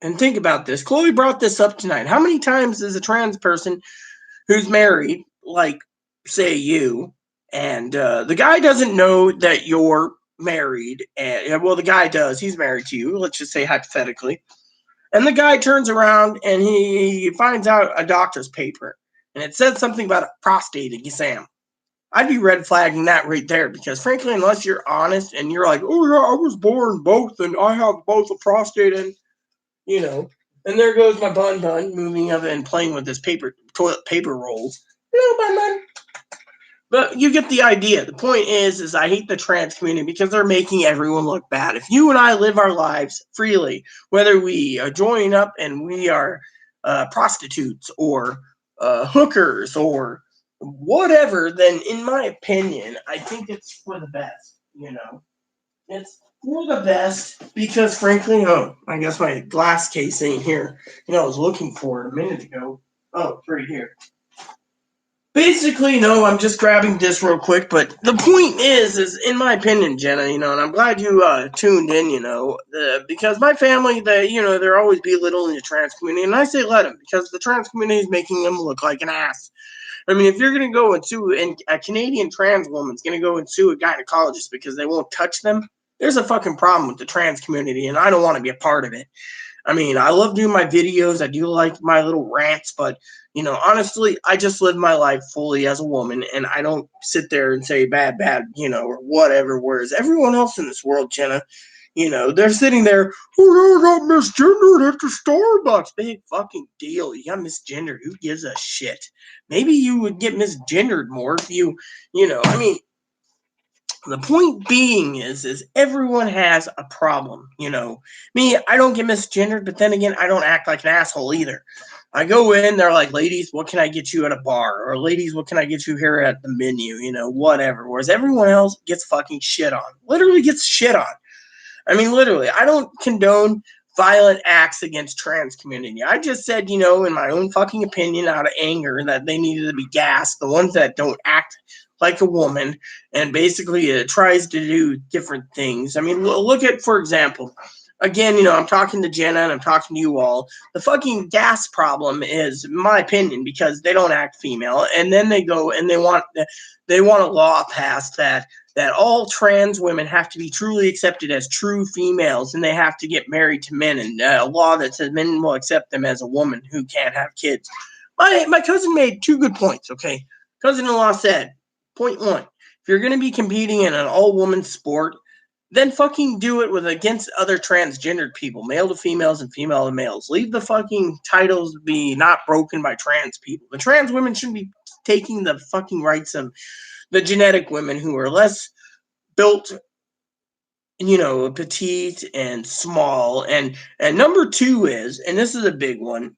and think about this, Chloe brought this up tonight. How many times is a trans person who's married, like, say you, and the guy doesn't know that you're married, and well, the guy does. He's married to you. Let's just say hypothetically, and the guy turns around and he finds out a doctor's paper, and it said something about a prostate exam. I'd be red flagging that right there because, frankly, unless you're honest and you're like, "Oh yeah, I was born both, and I have both a prostate and and there goes my bun moving of it and playing with this toilet paper rolls. Hello, bun. But you get the idea. The point is I hate the trans community because they're making everyone look bad. If you and I live our lives freely, whether we join up and we are prostitutes or hookers or whatever, then in my opinion, I think it's for the best. It's for the best because, frankly, I guess my glass case ain't here. I was looking for it a minute ago. Oh, it's right here. Basically, no, I'm just grabbing this real quick, but the point is in my opinion, Jenna, and I'm glad you tuned in, because my family, they're always belittling the trans community, and I say let them, because the trans community is making them look like an ass. I mean, if you're going to go and sue, and a Canadian trans woman's going to go and sue a gynecologist because they won't touch them, there's a fucking problem with the trans community, and I don't want to be a part of it. I mean, I love doing my videos. I do like my little rants, but, honestly, I just live my life fully as a woman, and I don't sit there and say bad, or whatever, whereas everyone else in this world, Jenna, they're sitting there, oh, I got misgendered at the Starbucks. Big fucking deal. You got misgendered. Who gives a shit? Maybe you would get misgendered more if you, I mean, the point being is everyone has a problem, Me, I don't get misgendered, but then again, I don't act like an asshole either. I go in, they're like, ladies, what can I get you at a bar? Or ladies, what can I get you here at the menu? You know, whatever. Whereas everyone else gets fucking shit on. Literally gets shit on. I mean, literally, I don't condone violent acts against trans community. I just said, you know, in my own fucking opinion, out of anger, that they needed to be gassed. The ones that don't act like a woman and basically tries to do different things. I mean, look at, for example, again, you know, I'm talking to Jenna and I'm talking to you all. The fucking gas problem is, in my opinion, because they don't act female, and then they go and they want a law passed that all trans women have to be truly accepted as true females, and they have to get married to men, and a law that says men will accept them as a woman who can't have kids. My cousin made two good points. Okay, cousin-in-law said, point one: if you're going to be competing in an all-woman sport, then fucking do it with against other transgendered people, male to females and female to males. Leave the fucking titles be not broken by trans people. The trans women shouldn't be taking the fucking rights of the genetic women who are less built, you know, petite and small. And number two is, and this is a big one,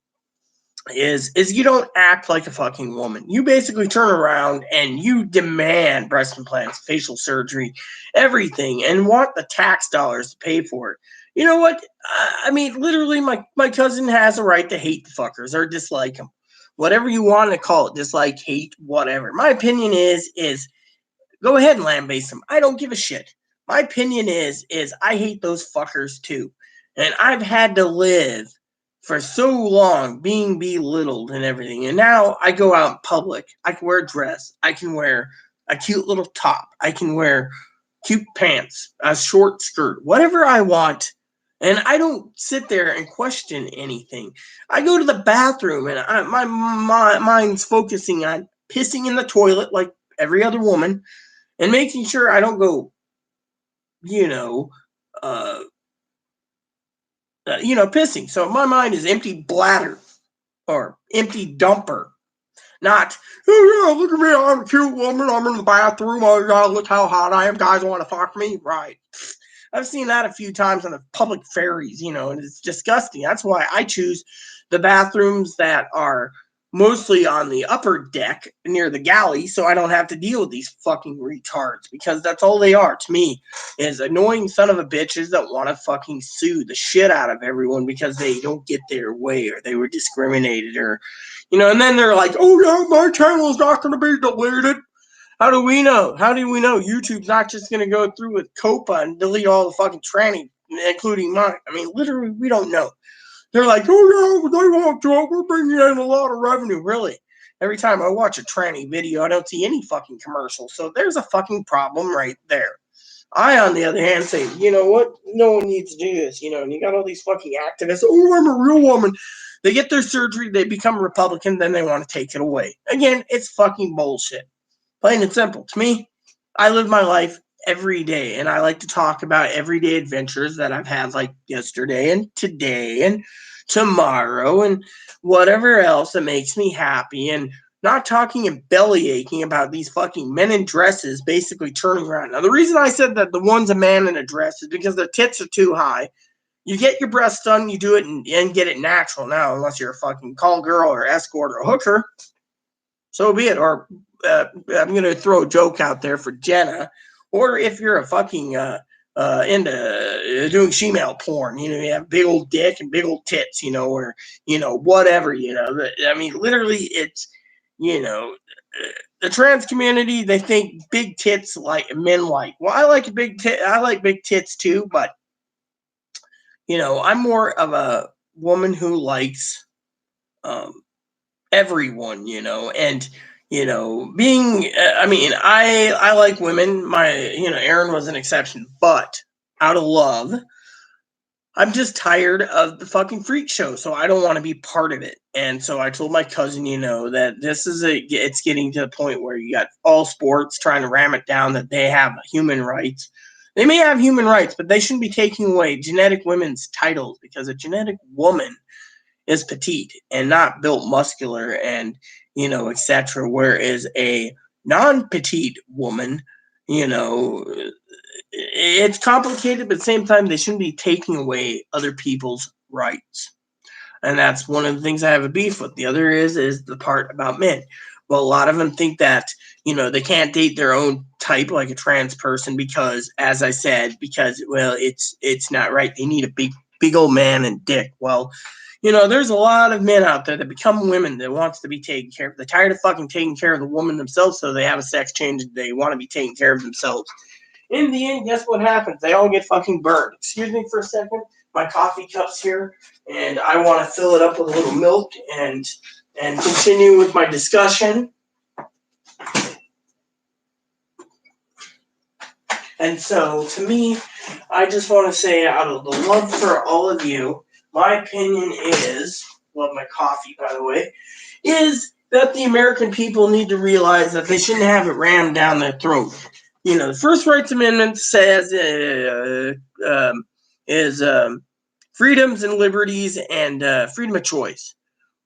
is you don't act like a fucking woman. You basically turn around and you demand breast implants, facial surgery, everything, and want the tax dollars to pay for it. You know what? I mean, literally, my cousin has a right to hate the fuckers or dislike them. Whatever you want to call it, dislike, hate, whatever. My opinion is go ahead and lambaste them. I don't give a shit. My opinion is I hate those fuckers too. And I've had to live for so long being belittled and everything. And now I go out in public. I can wear a dress. I can wear a cute little top. I can wear cute pants, a short skirt, whatever I want. And I don't sit there and question anything. I go to the bathroom and my mind's focusing on pissing in the toilet like every other woman and making sure I don't go, you know, pissing. So my mind is empty bladder or empty dumper. Not, oh yeah, look at me, I'm a cute woman, I'm in the bathroom, oh yeah, look how hot I am, guys want to fuck me, right? I've seen that a few times on the public ferries, you know, and it's disgusting. That's why I choose the bathrooms that are mostly on the upper deck near the galley, so I don't have to deal with these fucking retards, because that's all they are to me, is annoying son of a bitches that want to fucking sue the shit out of everyone because they don't get their way or they were discriminated, or, you know, and then they're like, oh yeah, my channel is not going to be deleted. How do we know? How do we know YouTube's not just going to go through with COPA and delete all the fucking tranny, including mine? I mean, literally, we don't know. They're like, oh yeah, they want to. We're bringing in a lot of revenue. Really? Every time I watch a tranny video, I don't see any fucking commercial. So there's a fucking problem right there. I, on the other hand, say, you know what? No one needs to do this. You know, and you got all these fucking activists. Oh, I'm a real woman. They get their surgery, they become Republican, then they want to take it away. Again, it's fucking bullshit. Plain and simple. To me, I live my life every day, and I like to talk about everyday adventures that I've had, like yesterday and today and tomorrow and whatever else that makes me happy, and not talking and belly aching about these fucking men in dresses basically turning around. Now, the reason I said that the one's a man in a dress is because their tits are too high. You get your breasts done, you do it and get it natural now, unless you're a fucking call girl or escort or hooker. So be it. Or I'm going to throw a joke out there for Jenna. Or if you're a fucking into doing female porn, you know, you have big old dick and big old tits, you know, or, you know, whatever, you know. I mean, literally, it's, you know, the trans community, they think big tits like men like. Well, I like big tits too, but, you know, I'm more of a woman who likes everyone, you know, and, you know, being, I mean, I like women. You know, Aaron was an exception, but out of love, I'm just tired of the fucking freak show, so I don't want to be part of it. And so I told my cousin, you know, that it's getting to the point where you got all sports trying to ram it down that they have human rights. They may have human rights, but they shouldn't be taking away genetic women's titles, because a genetic woman is petite and not built muscular and, you know, etc. Whereas a non-petite woman, you know, it's complicated, but at the same time, they shouldn't be taking away other people's rights. And that's one of the things I have a beef with. The other is the part about men. Well, a lot of them think that, they can't date their own type like a trans person because, as I said, well, it's not right. They need a big old man and dick. Well, there's a lot of men out there that become women that wants to be taken care of. They're tired of fucking taking care of the woman themselves, so they have a sex change. They want to be taken care of themselves. In the end, guess what happens? They all get fucking burned. Excuse me for a second. My coffee cup's here, and I want to fill it up with a little milk and continue with my discussion. And so, to me, I just want to say, out of the love for all of you, my opinion is, love my coffee, by the way, is that the American people need to realize that they shouldn't have it rammed down their throat. The First Rights Amendment says freedoms and liberties and freedom of choice.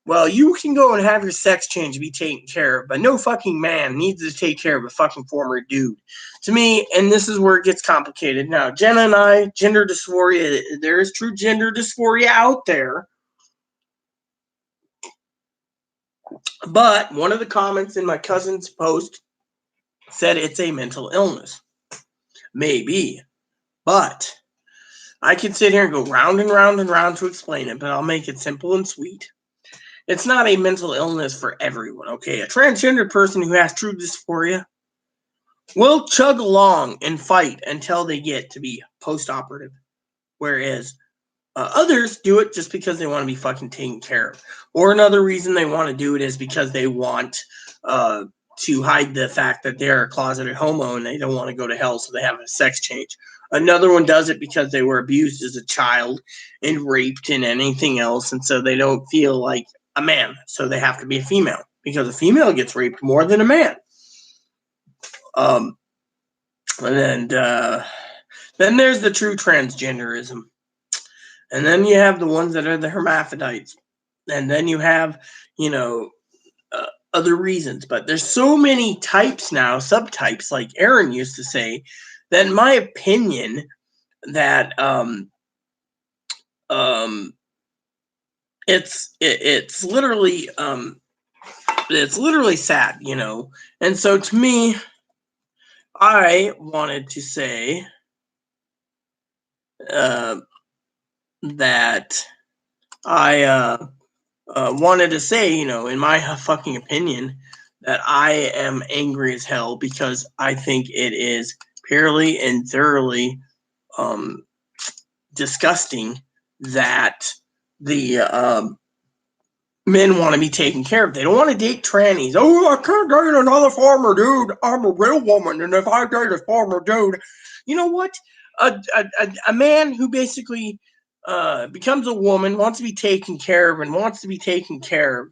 Well, you can go and have your sex change be taken care of, but no fucking man needs to take care of a fucking former dude. To me, and this is where it gets complicated. Now, Jenna and I, gender dysphoria, there is true gender dysphoria out there. But one of the comments in my cousin's post said it's a mental illness. Maybe. But I can sit here and go round and round and round to explain it, but I'll make it simple and sweet. It's not a mental illness for everyone, okay? A transgender person who has true dysphoria will chug along and fight until they get to be post-operative. Whereas others do it just because they want to be fucking taken care of. Or another reason they want to do it is because they want to hide the fact that they're a closeted homo and they don't want to go to hell, so they have a sex change. Another one does it because they were abused as a child and raped and anything else, and so they don't feel like a man, so they have to be a female because a female gets raped more than a man. Then there's the true transgenderism, and then you have the ones that are the hermaphrodites, and then you have other reasons. But there's so many types now, subtypes, like Aaron used to say, that in my opinion, that it's literally sad, And so to me, I wanted to say that I wanted to say, in my fucking opinion, that I am angry as hell because I think it is purely and thoroughly disgusting that the men want to be taken care of. They don't want to date trannies. Oh, I can't date another farmer dude. I'm a real woman, and if I date a farmer dude, you know what? A man who basically becomes a woman, wants to be taken care of, and wants to be taken care of,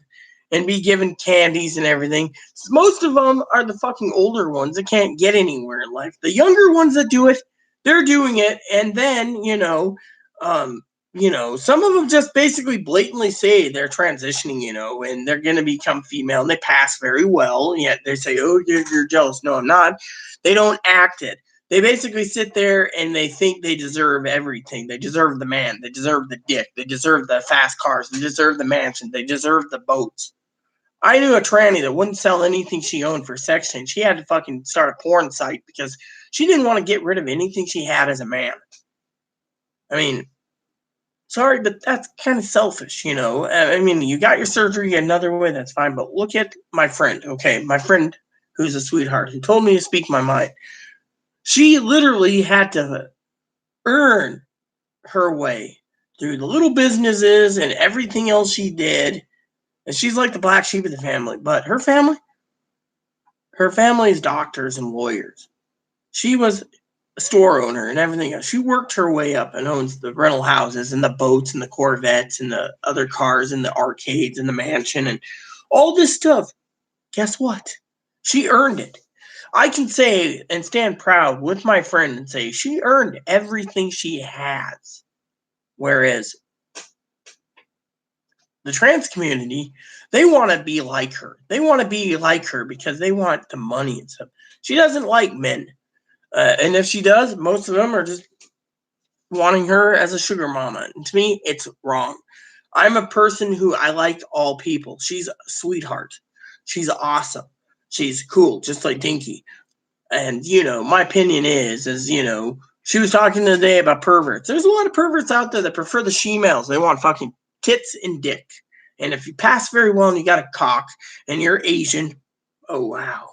and be given candies and everything. Most of them are the fucking older ones that can't get anywhere in life. The younger ones that do it, they're doing it, and then some of them just basically blatantly say they're transitioning, and they're going to become female, and they pass very well, and yet they say, oh, you're jealous. No, I'm not. They don't act it. They basically sit there and they think they deserve everything. They deserve the man. They deserve the dick. They deserve the fast cars. They deserve the mansion. They deserve the boats. I knew a tranny that wouldn't sell anything she owned for sex change. She had to fucking start a porn site because she didn't want to get rid of anything she had as a man. I mean, sorry, but that's kind of selfish, I mean, you got your surgery another way, that's fine. But look at my friend, okay? My friend who's a sweetheart, who told me to speak my mind. She literally had to earn her way through the little businesses and everything else she did. And she's like the black sheep of the family. But her family is doctors and lawyers. She was a store owner and everything else. She worked her way up and owns the rental houses and the boats and the Corvettes and the other cars and the arcades and the mansion and all this stuff. Guess what? She earned it. I can say and stand proud with my friend and say she earned everything she has. Whereas the trans community, they want to be like her. They want to be like her because they want the money and stuff. She doesn't like men. And if she does, most of them are just wanting her as a sugar mama. And to me, it's wrong. I'm a person who I like all people. She's a sweetheart. She's awesome. She's cool, just like Dinky. And, my opinion is, she was talking today about perverts. There's a lot of perverts out there that prefer the she-males. They want fucking tits and dick. And if you pass very well and you got a cock and you're Asian, oh, wow.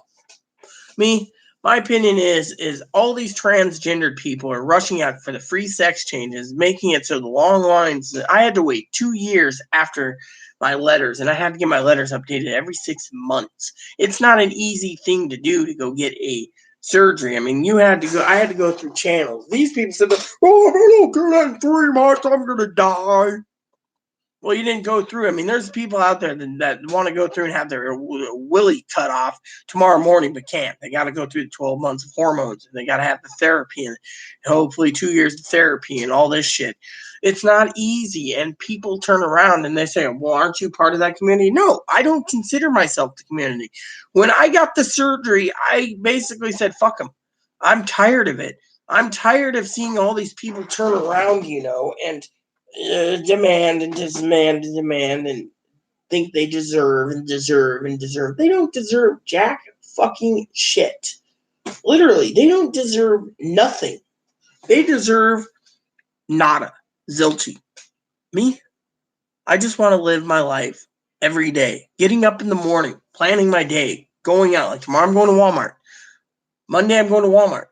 My opinion is all these transgendered people are rushing out for the free sex changes, making it so the long lines. I had to wait 2 years after my letters, and I had to get my letters updated every 6 months. It's not an easy thing to do to go get a surgery. I mean, I had to go through channels. These people said, oh, if I don't get that in 3 months, I'm going to die. Well, you didn't go through. I mean, there's people out there that want to go through and have their willy cut off tomorrow morning, but can't. They got to go through the 12 months of hormones, and they got to have the therapy, and hopefully 2 years of therapy and all this shit. It's not easy, and people turn around and they say, well, aren't you part of that community? No, I don't consider myself the community. When I got the surgery, I basically said, fuck them. I'm tired of it. I'm tired of seeing all these people turn around, and demand and think they deserve and deserve and deserve. They don't deserve jack fucking shit. Literally, they don't deserve nothing. They deserve nada. Zilch. Me? I just want to live my life every day. Getting up in the morning, planning my day, going out. Like tomorrow I'm going to Walmart. Monday I'm going to Walmart.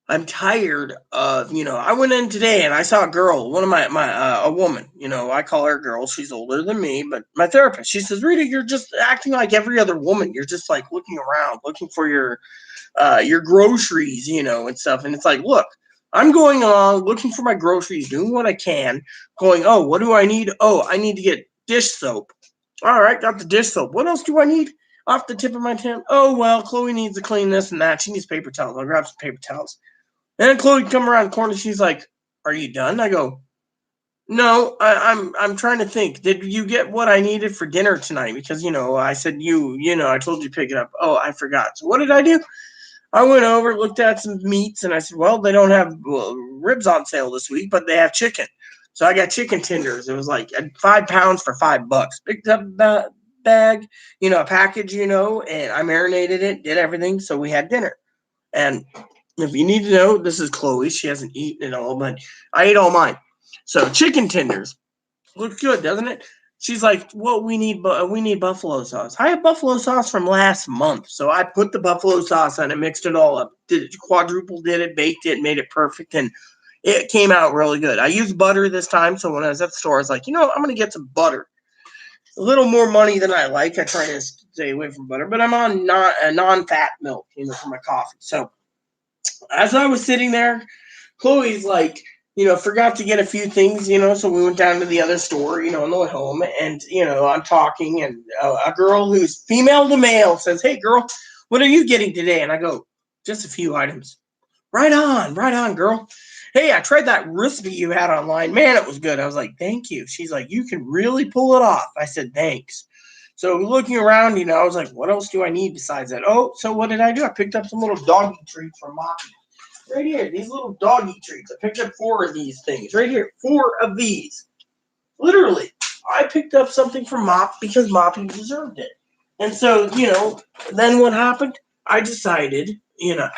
I'm tired of, I went in today and I saw a girl, one of a woman, I call her a girl. She's older than me, but my therapist, she says, Rita, you're just acting like every other woman. You're just like looking around, looking for your groceries, and stuff. And it's like, look, I'm going along, looking for my groceries, doing what I can, going, oh, what do I need? Oh, I need to get dish soap. All right, got the dish soap. What else do I need? Off the tip of my tongue. Oh, well, Chloe needs to clean this and that. She needs paper towels. I'll grab some paper towels. And then Chloe come around the corner. She's like, "Are you done?" I go, "No, I'm trying to think. Did you get what I needed for dinner tonight? Because I said I told you to pick it up. Oh, I forgot. So what did I do? I went over, looked at some meats, and I said, well, they don't have ribs on sale this week, but they have chicken. So I got chicken tenders. It was like 5 pounds for $5. Picked up the bag, a package, and I marinated it, did everything. So we had dinner. And if you need to know, this is Chloe. She hasn't eaten it all, but I ate all mine. So chicken tenders. Looks good, doesn't it? She's like, well, we need buffalo sauce. I have buffalo sauce from last month. So I put the buffalo sauce on it, mixed it all up, quadruple did it, baked it, made it perfect, and it came out really good. I used butter this time. So when I was at the store, I was like, I'm going to get some butter. A little more money than I like. I try to stay away from butter, but I'm on non-fat milk, for my coffee. So as I was sitting there, Chloe's like, forgot to get a few things, so we went down to the other store, on the way home, and, I'm talking, and a girl who's female to male says, hey, girl, what are you getting today? And I go, just a few items. Right on, girl. Hey, I tried that recipe you had online. Man, it was good. I was like, thank you. She's like, you can really pull it off. I said, thanks. So looking around, I was like, what else do I need besides that? Oh, so what did I do? I picked up some little doggy treats from Moppy. Right here, these little doggy treats. I picked up 4 of these things. Right here, 4 of these. Literally, I picked up something from Mop because Moppy deserved it. And so, then what happened? I decided,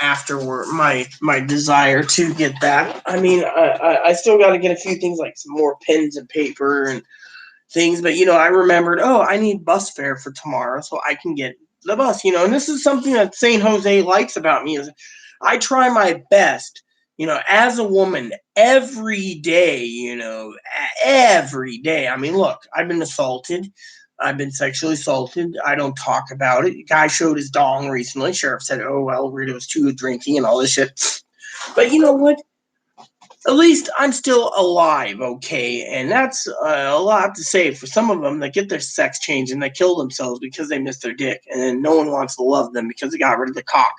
afterward, my desire to get that. I mean, I still got to get a few things like some more pens and paper and things. But, I remembered, I need bus fare for tomorrow so I can get the bus, And this is something that St. Jose likes about me is I try my best, as a woman every day, every day. I mean, look, I've been assaulted. I've been sexually assaulted. I don't talk about it. Guy showed his dong recently. Sheriff said, oh, well, Rita was too drinking and all this shit. But you know what? At least I'm still alive, okay? And that's a lot to say for some of them that get their sex changed and they kill themselves because they missed their dick. And no one wants to love them because they got rid of the cock.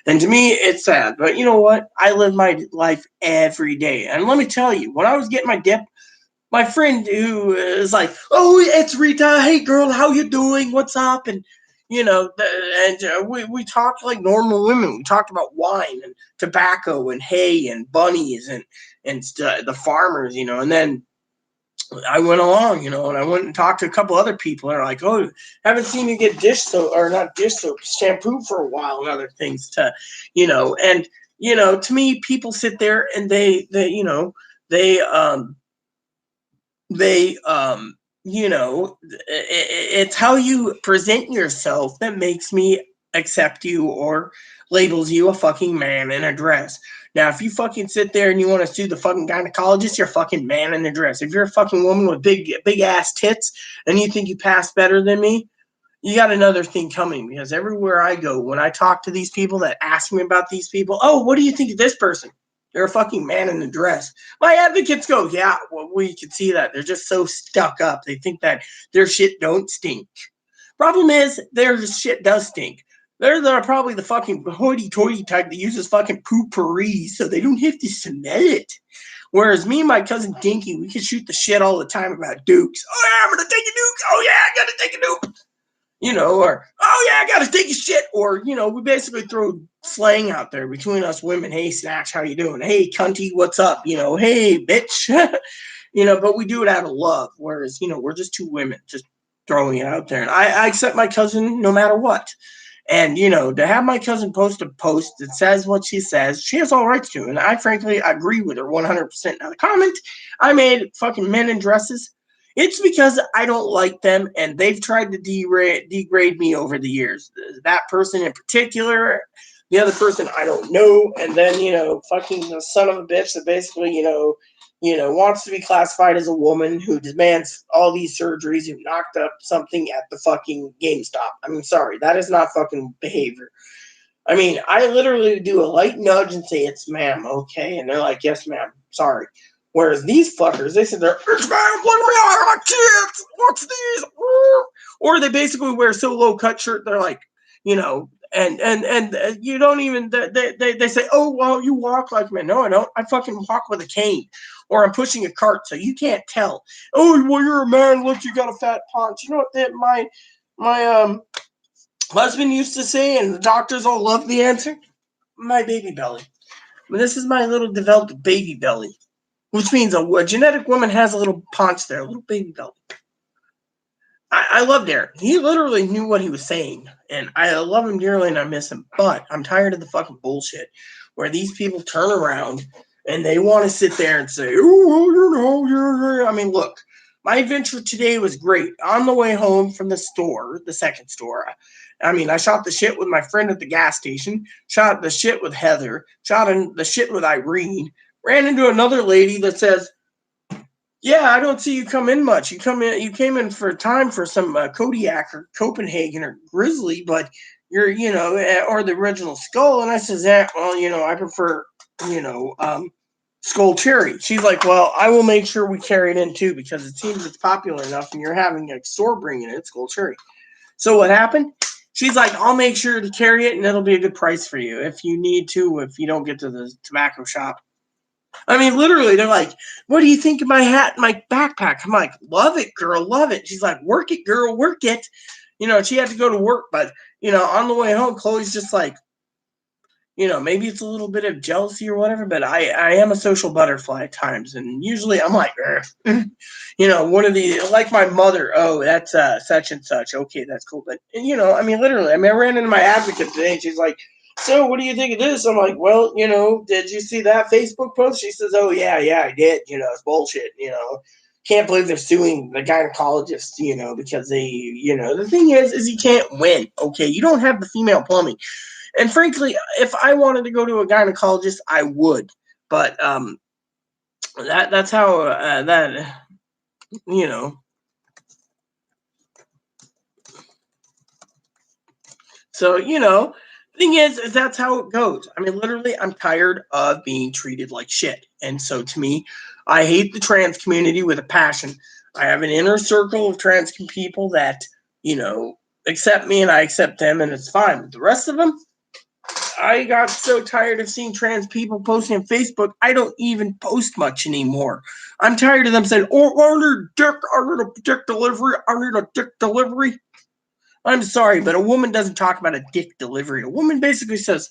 And to me, it's sad. But you know what? I live my life every day. And let me tell you, when I was getting my dip, my friend who is like, oh, it's Rita. Hey, girl, how you doing? What's up? And we talked like normal women. We talked about wine and tobacco and hay and bunnies and the farmers, And then I went along, and I went and talked to a couple other people. They're like, "Oh, haven't seen you get dish soap or not dish soap, shampoo for a while, and other things to, and to me, people sit there and they they it's how you present yourself that makes me accept you or labels you a fucking man in a dress. Now if you fucking sit there and you want to sue the fucking gynecologist, you're a fucking man in a dress. If you're a fucking woman with big ass tits and you think you pass better than me, you got another thing coming, because everywhere I go, when I talk to these people that ask me about these people, oh, what do you think of this person? They're a fucking man in a dress. My advocates go, yeah, well, we can see that. They're just so stuck up. They think that their shit don't stink. Problem is, their shit does stink. They're probably the fucking hoity-toity type that uses fucking poopery so they don't have to smell it. Whereas me and my cousin Dinky, we can shoot the shit all the time about dukes. Oh, yeah, I'm going to take a duke. Oh, yeah, I got to take a duke. Or, oh yeah, I gotta take a shit. Or, we basically throw slang out there between us women. Hey, Snatch, how you doing? Hey, cunty, what's up? Hey, bitch. But we do it out of love. Whereas, we're just two women just throwing it out there. And I accept my cousin no matter what. And, to have my cousin post a post that says what she says, she has all rights to. And I frankly agree with her 100%. Now, the comment I made, fucking men in dresses, it's because I don't like them, and they've tried to degrade me over the years. That person in particular, the other person I don't know, and then fucking the son of a bitch that basically wants to be classified as a woman who demands all these surgeries, who knocked up something at the fucking GameStop. I mean, sorry, that is not fucking behavior. I mean, I literally do a light nudge and say, it's ma'am, okay? And they're like, yes, ma'am, sorry. Whereas these fuckers, they said it's ma'am, look at me, I have kids, what's these? Or they basically wear so low cut shirt, they're like, and you don't even, they say, oh, well, you walk like me. No, I don't. I fucking walk with a cane, or I'm pushing a cart, so you can't tell. Oh, well, you're a man, look, you got a fat paunch. You know what that my husband used to say, and the doctors all love the answer? My baby belly. I mean, this is my little developed baby belly, which means a genetic woman has a little paunch there, a little baby belly. I love Darren. He literally knew what he was saying, and I love him dearly and I miss him, but I'm tired of the fucking bullshit where these people turn around and they want to sit there and say, oh, I mean, look, my adventure today was great. On the way home from the store, the second store, I mean, I shot the shit with my friend at the gas station, shot the shit with Heather, shot the shit with Irene, ran into another lady that says, yeah, I don't see you come in much. You came in for time for some Kodiak or Copenhagen or Grizzly, but you're, or the original Skull. And I says, well, I prefer, Skull Cherry. She's like, well, I will make sure we carry it in too, because it seems it's popular enough and you're having a store bringing it, Skull Cherry. So what happened? She's like, I'll make sure to carry it and it'll be a good price for you if you need to, if you don't get to the tobacco shop. I mean, literally, they're like, what do you think of my hat and my backpack? I'm like, love it, girl, love it. She's like, work it, girl, work it. She had to go to work, but, on the way home, Chloe's just like, maybe it's a little bit of jealousy or whatever, but I am a social butterfly at times. And usually I'm like, one of the, like my mother, oh, that's such and such. Okay, that's cool. But, I mean, literally, I ran into my advocate today and she's like, so what do you think of this? I'm like, well, did you see that Facebook post? She says, oh, yeah, I did. It's bullshit, Can't believe they're suing the gynecologist, because they, the thing is you can't win, okay? You don't have the female plumbing. And frankly, if I wanted to go to a gynecologist, I would. But that's how that, So, thing is that's how it goes. I mean, literally, I'm tired of being treated like shit. And so to me, I hate the trans community with a passion. I have an inner circle of trans people that, accept me and I accept them and it's fine. But the rest of them, I got so tired of seeing trans people posting on Facebook, I don't even post much anymore. I'm tired of them saying, I need a dick delivery. I'm sorry, but a woman doesn't talk about a dick delivery. A woman basically says,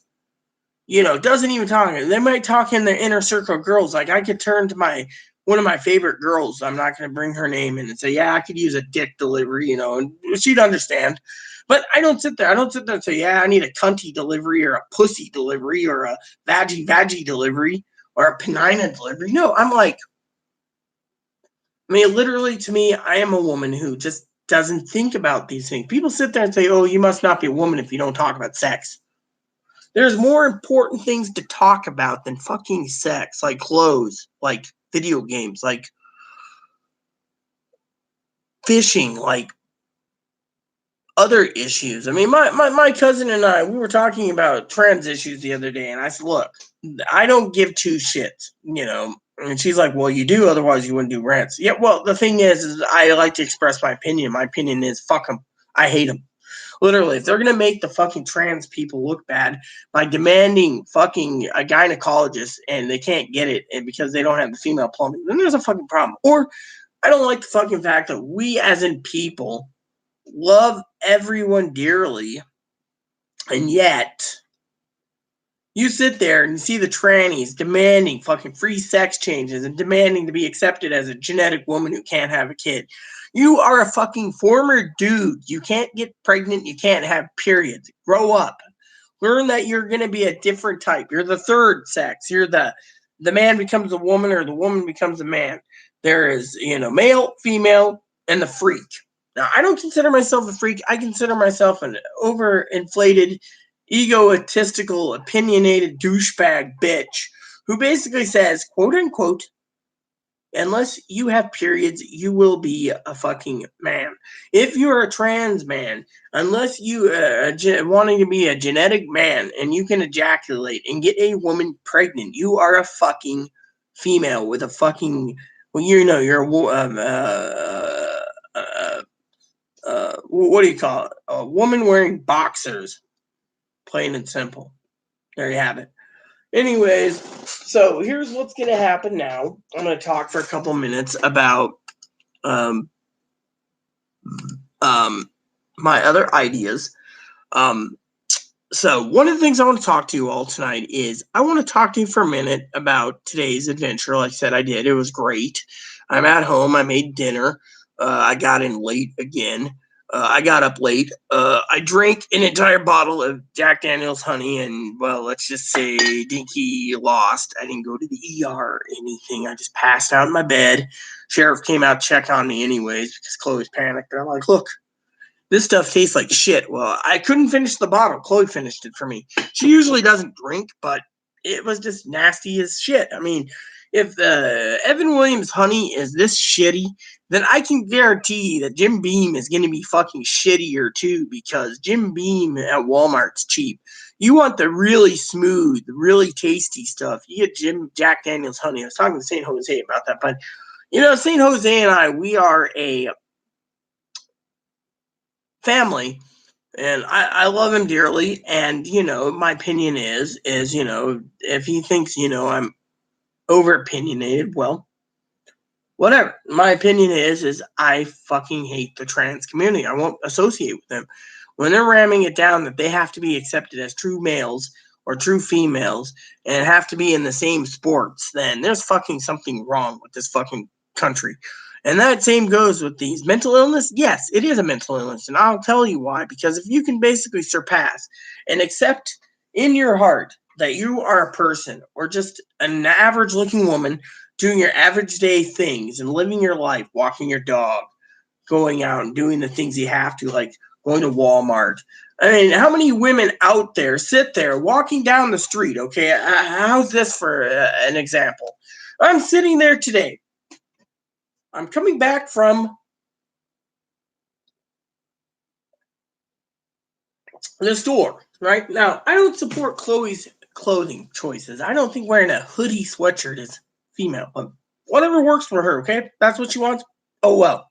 doesn't even talk. They might talk in their inner circle of girls. Like I could turn to my one of my favorite girls, I'm not going to bring her name in and say, yeah, I could use a dick delivery, and she'd understand. But I don't sit there and say, yeah, I need a cunty delivery or a pussy delivery or a vaggy delivery or a penina delivery. No, I'm like, literally to me, I am a woman who just doesn't think about these things. People sit there and say, oh, you must not be a woman if you don't talk about sex. There's more important things to talk about than fucking sex, like clothes, like video games, like fishing, like other issues. My cousin and I, we were talking about trans issues the other day, and I said, look, I don't give two shits, And she's like, well, you do, otherwise you wouldn't do rants. Yeah, well, the thing is I like to express my opinion. My opinion is fuck them. I hate them. Literally, if they're going to make the fucking trans people look bad by demanding fucking a gynecologist and they can't get it and because they don't have the female plumbing, then there's a fucking problem. Or I don't like the fucking fact that we as in people love everyone dearly, and yet you sit there and see the trannies demanding fucking free sex changes and demanding to be accepted as a genetic woman who can't have a kid. You are a fucking former dude. You can't get pregnant. You can't have periods. Grow up. Learn that you're going to be a different type. You're the third sex. You're the man becomes a woman or the woman becomes a man. There is, male, female, and the freak. Now, I don't consider myself a freak. I consider myself an overinflated, egotistical, opinionated douchebag bitch who basically says, quote unquote, unless you have periods, you will be a fucking man. If you're a trans man, unless you are wanting to be a genetic man and you can ejaculate and get a woman pregnant, you are a fucking female with a fucking, you're what do you call it? A woman wearing boxers. Plain and simple. There you have it. Anyways, so here's what's going to happen now. I'm going to talk for a couple minutes about my other ideas. So one of the things I want to talk to you all tonight is I want to talk to you for a minute about today's adventure. Like I said, I did. It was great. I'm at home. I made dinner. I got in late again. I got up late. I drank an entire bottle of Jack Daniel's honey, and, well, let's just say Dinky lost. I didn't go to the ER or anything. I just passed out in my bed. Sheriff came out to check on me anyways because Chloe's panicked. I'm like, look, this stuff tastes like shit. Well, I couldn't finish the bottle. Chloe finished it for me. She usually doesn't drink, but it was just nasty as shit. If Evan Williams honey is this shitty, then I can guarantee that Jim Beam is going to be fucking shittier too, because Jim Beam at Walmart's cheap. You want the really smooth, really tasty stuff, you get Jack Daniel's honey. I was talking to St. Jose about that, but St. Jose and I, we are a family, and I love him dearly. And my opinion is if he thinks I'm over opinionated, well, whatever. My opinion is I fucking hate the trans community. I won't associate with them. When they're ramming it down that they have to be accepted as true males or true females and have to be in the same sports, then there's fucking something wrong with this fucking country. And that same goes with these mental illness. Yes, it is a mental illness, and I'll tell you why. Because if you can basically surpass and accept in your heart that you are a person or just an average looking woman doing your average day things and living your life, walking your dog, going out and doing the things you have to, like going to Walmart. How many women out there sit there walking down the street? Okay, how's this for an example? I'm sitting there today. I'm coming back from the store, right? Now, I don't support Chloe's clothing choices. I don't think wearing a hoodie sweatshirt is female, but whatever works for her, okay? That's what she wants. Oh, well.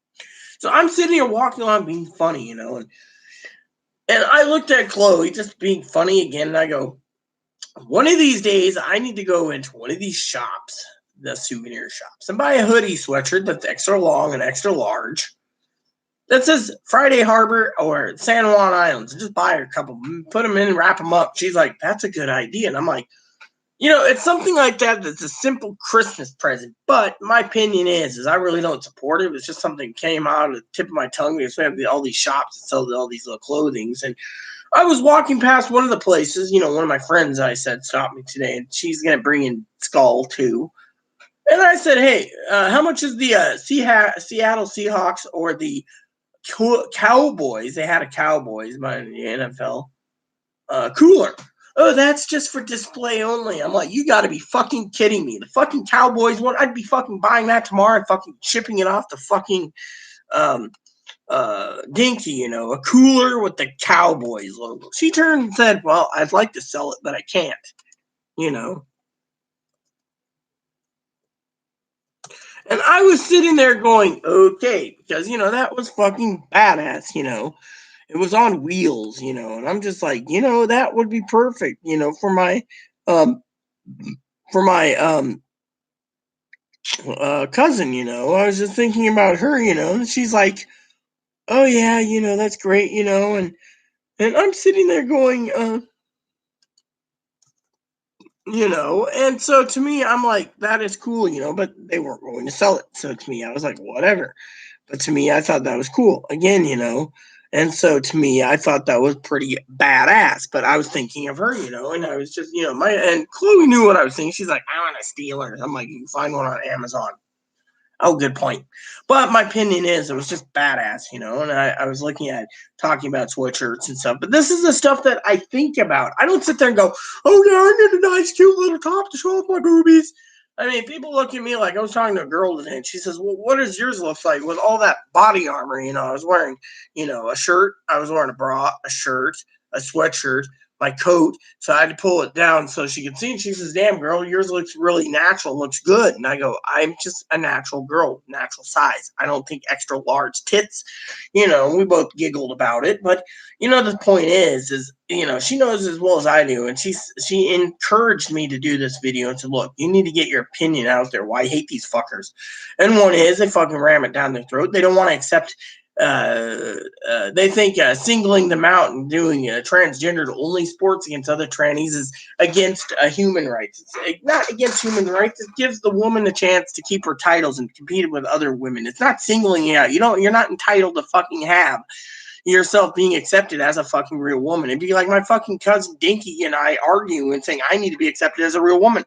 So I'm sitting here walking along being funny, and I looked at Chloe just being funny again, and I go, one of these days, I need to go into one of these shops, the souvenir shops, and buy a hoodie sweatshirt that's extra long and extra large that says Friday Harbor or San Juan Islands. Just buy her a couple, put them in, wrap them up. She's like, that's a good idea. And I'm like, It's something like that that's a simple Christmas present. But my opinion is I really don't support it. It's just something that came out of the tip of my tongue because we have all these shops that sell all these little clothings. And I was walking past one of the places, one of my friends I said stopped me today, and she's going to bring in Skull too. And I said, hey, how much is the Seattle Seahawks or the Cowboys? They had a Cowboys by the NFL cooler. Oh, that's just for display only. I'm like, you got to be fucking kidding me. The fucking Cowboys one, I'd be fucking buying that tomorrow and fucking shipping it off the fucking Dinky, a cooler with the Cowboys logo. She turned and said, well, I'd like to sell it, but I can't, And I was sitting there going, okay, because, that was fucking badass, It was on wheels, and I'm just like, that would be perfect, for my cousin, I was just thinking about her, and she's like, oh yeah, that's great, and I'm sitting there going, and so to me, I'm like, that is cool, but they weren't going to sell it. So to me, I was like, whatever. But to me, I thought that was cool. Again, and so to me, I thought that was pretty badass. But I was thinking of her, and I was just, and Chloe knew what I was thinking. She's like, I want a Steelers. I'm like, you can find one on Amazon. Oh, good point. But my opinion is it was just badass, and I was looking at talking about sweatshirts and stuff. But this is the stuff that I think about. I don't sit there and go, oh, yeah, I need a nice, cute little top to show off my boobies. I mean, people look at me like I was talking to a girl today, and she says, well, what does yours look like with all that body armor? I was wearing, a shirt. I was wearing a bra, a shirt, a sweatshirt, my coat, so I had to pull it down so she could see. And she says, damn, girl, yours looks really natural, looks good. And I go, I'm just a natural girl, natural size. I don't think extra large tits. We both giggled about it. But, the point is, she knows as well as I do. And she encouraged me to do this video and said, look, you need to get your opinion out there. Why I hate these fuckers. And one is they fucking ram it down their throat. They don't want to accept they think singling them out and doing transgendered only sports against other trannies is against human rights. It's not against human rights. It gives the woman a chance to keep her titles and compete with other women. It's not singling you out. You're not entitled to fucking have yourself being accepted as a fucking real woman. It'd be like my fucking cousin Dinky and I arguing and saying I need to be accepted as a real woman.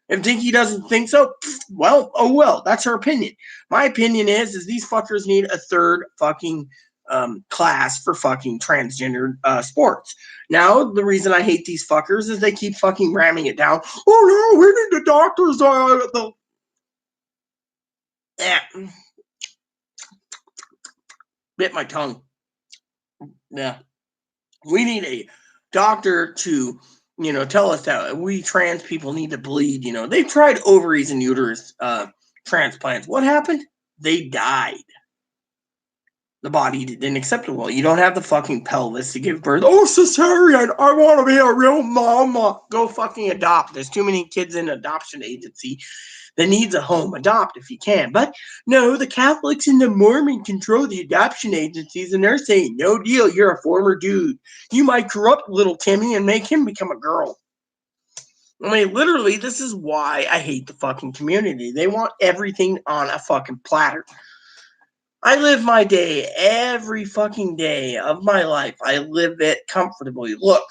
If Dinky doesn't think so, well, oh well, that's her opinion. My opinion is these fuckers need a third fucking class for fucking transgender sports. Now, the reason I hate these fuckers is they keep fucking ramming it down. Oh no, we need the doctors. Bit my tongue. Yeah, we need a doctor to tell us that we trans people need to bleed. They've tried ovaries and uterus transplants. What happened? They died. The body didn't accept it well. You don't have the fucking pelvis to give birth. Oh, cesarean. I want to be a real mama. Go fucking adopt. There's too many kids in adoption agency that needs a home. Adopt if you can. But no, the Catholics and the Mormon control the adoption agencies, and they're saying, no deal. You're a former dude. You might corrupt little Timmy and make him become a girl. I mean, literally, this is why I hate the fucking community. They want everything on a fucking platter. I live my day every fucking day of my life. I live it comfortably. Look,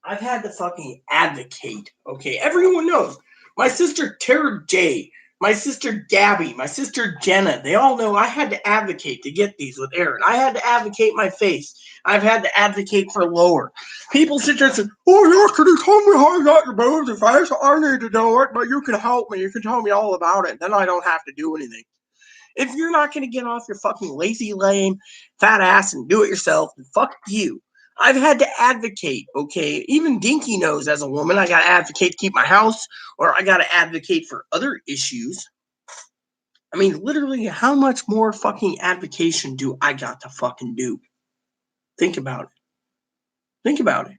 I've had to fucking advocate. Okay, everyone knows. My sister Tara J, my sister Gabby, my sister Jenna, they all know I had to advocate to get these with Aaron. I had to advocate my face. I've had to advocate for lower. People sit there and say, oh yeah, can you tell me how you got your boobs and face? I need to know it, but you can help me. You can tell me all about it. Then I don't have to do anything. If you're not going to get off your fucking lazy, lame, fat ass and do it yourself, then fuck you. I've had to advocate, okay? Even Dinky knows as a woman, I got to advocate to keep my house, or I got to advocate for other issues. I mean, literally, how much more fucking advocation do I got to fucking do? Think about it. Think about it.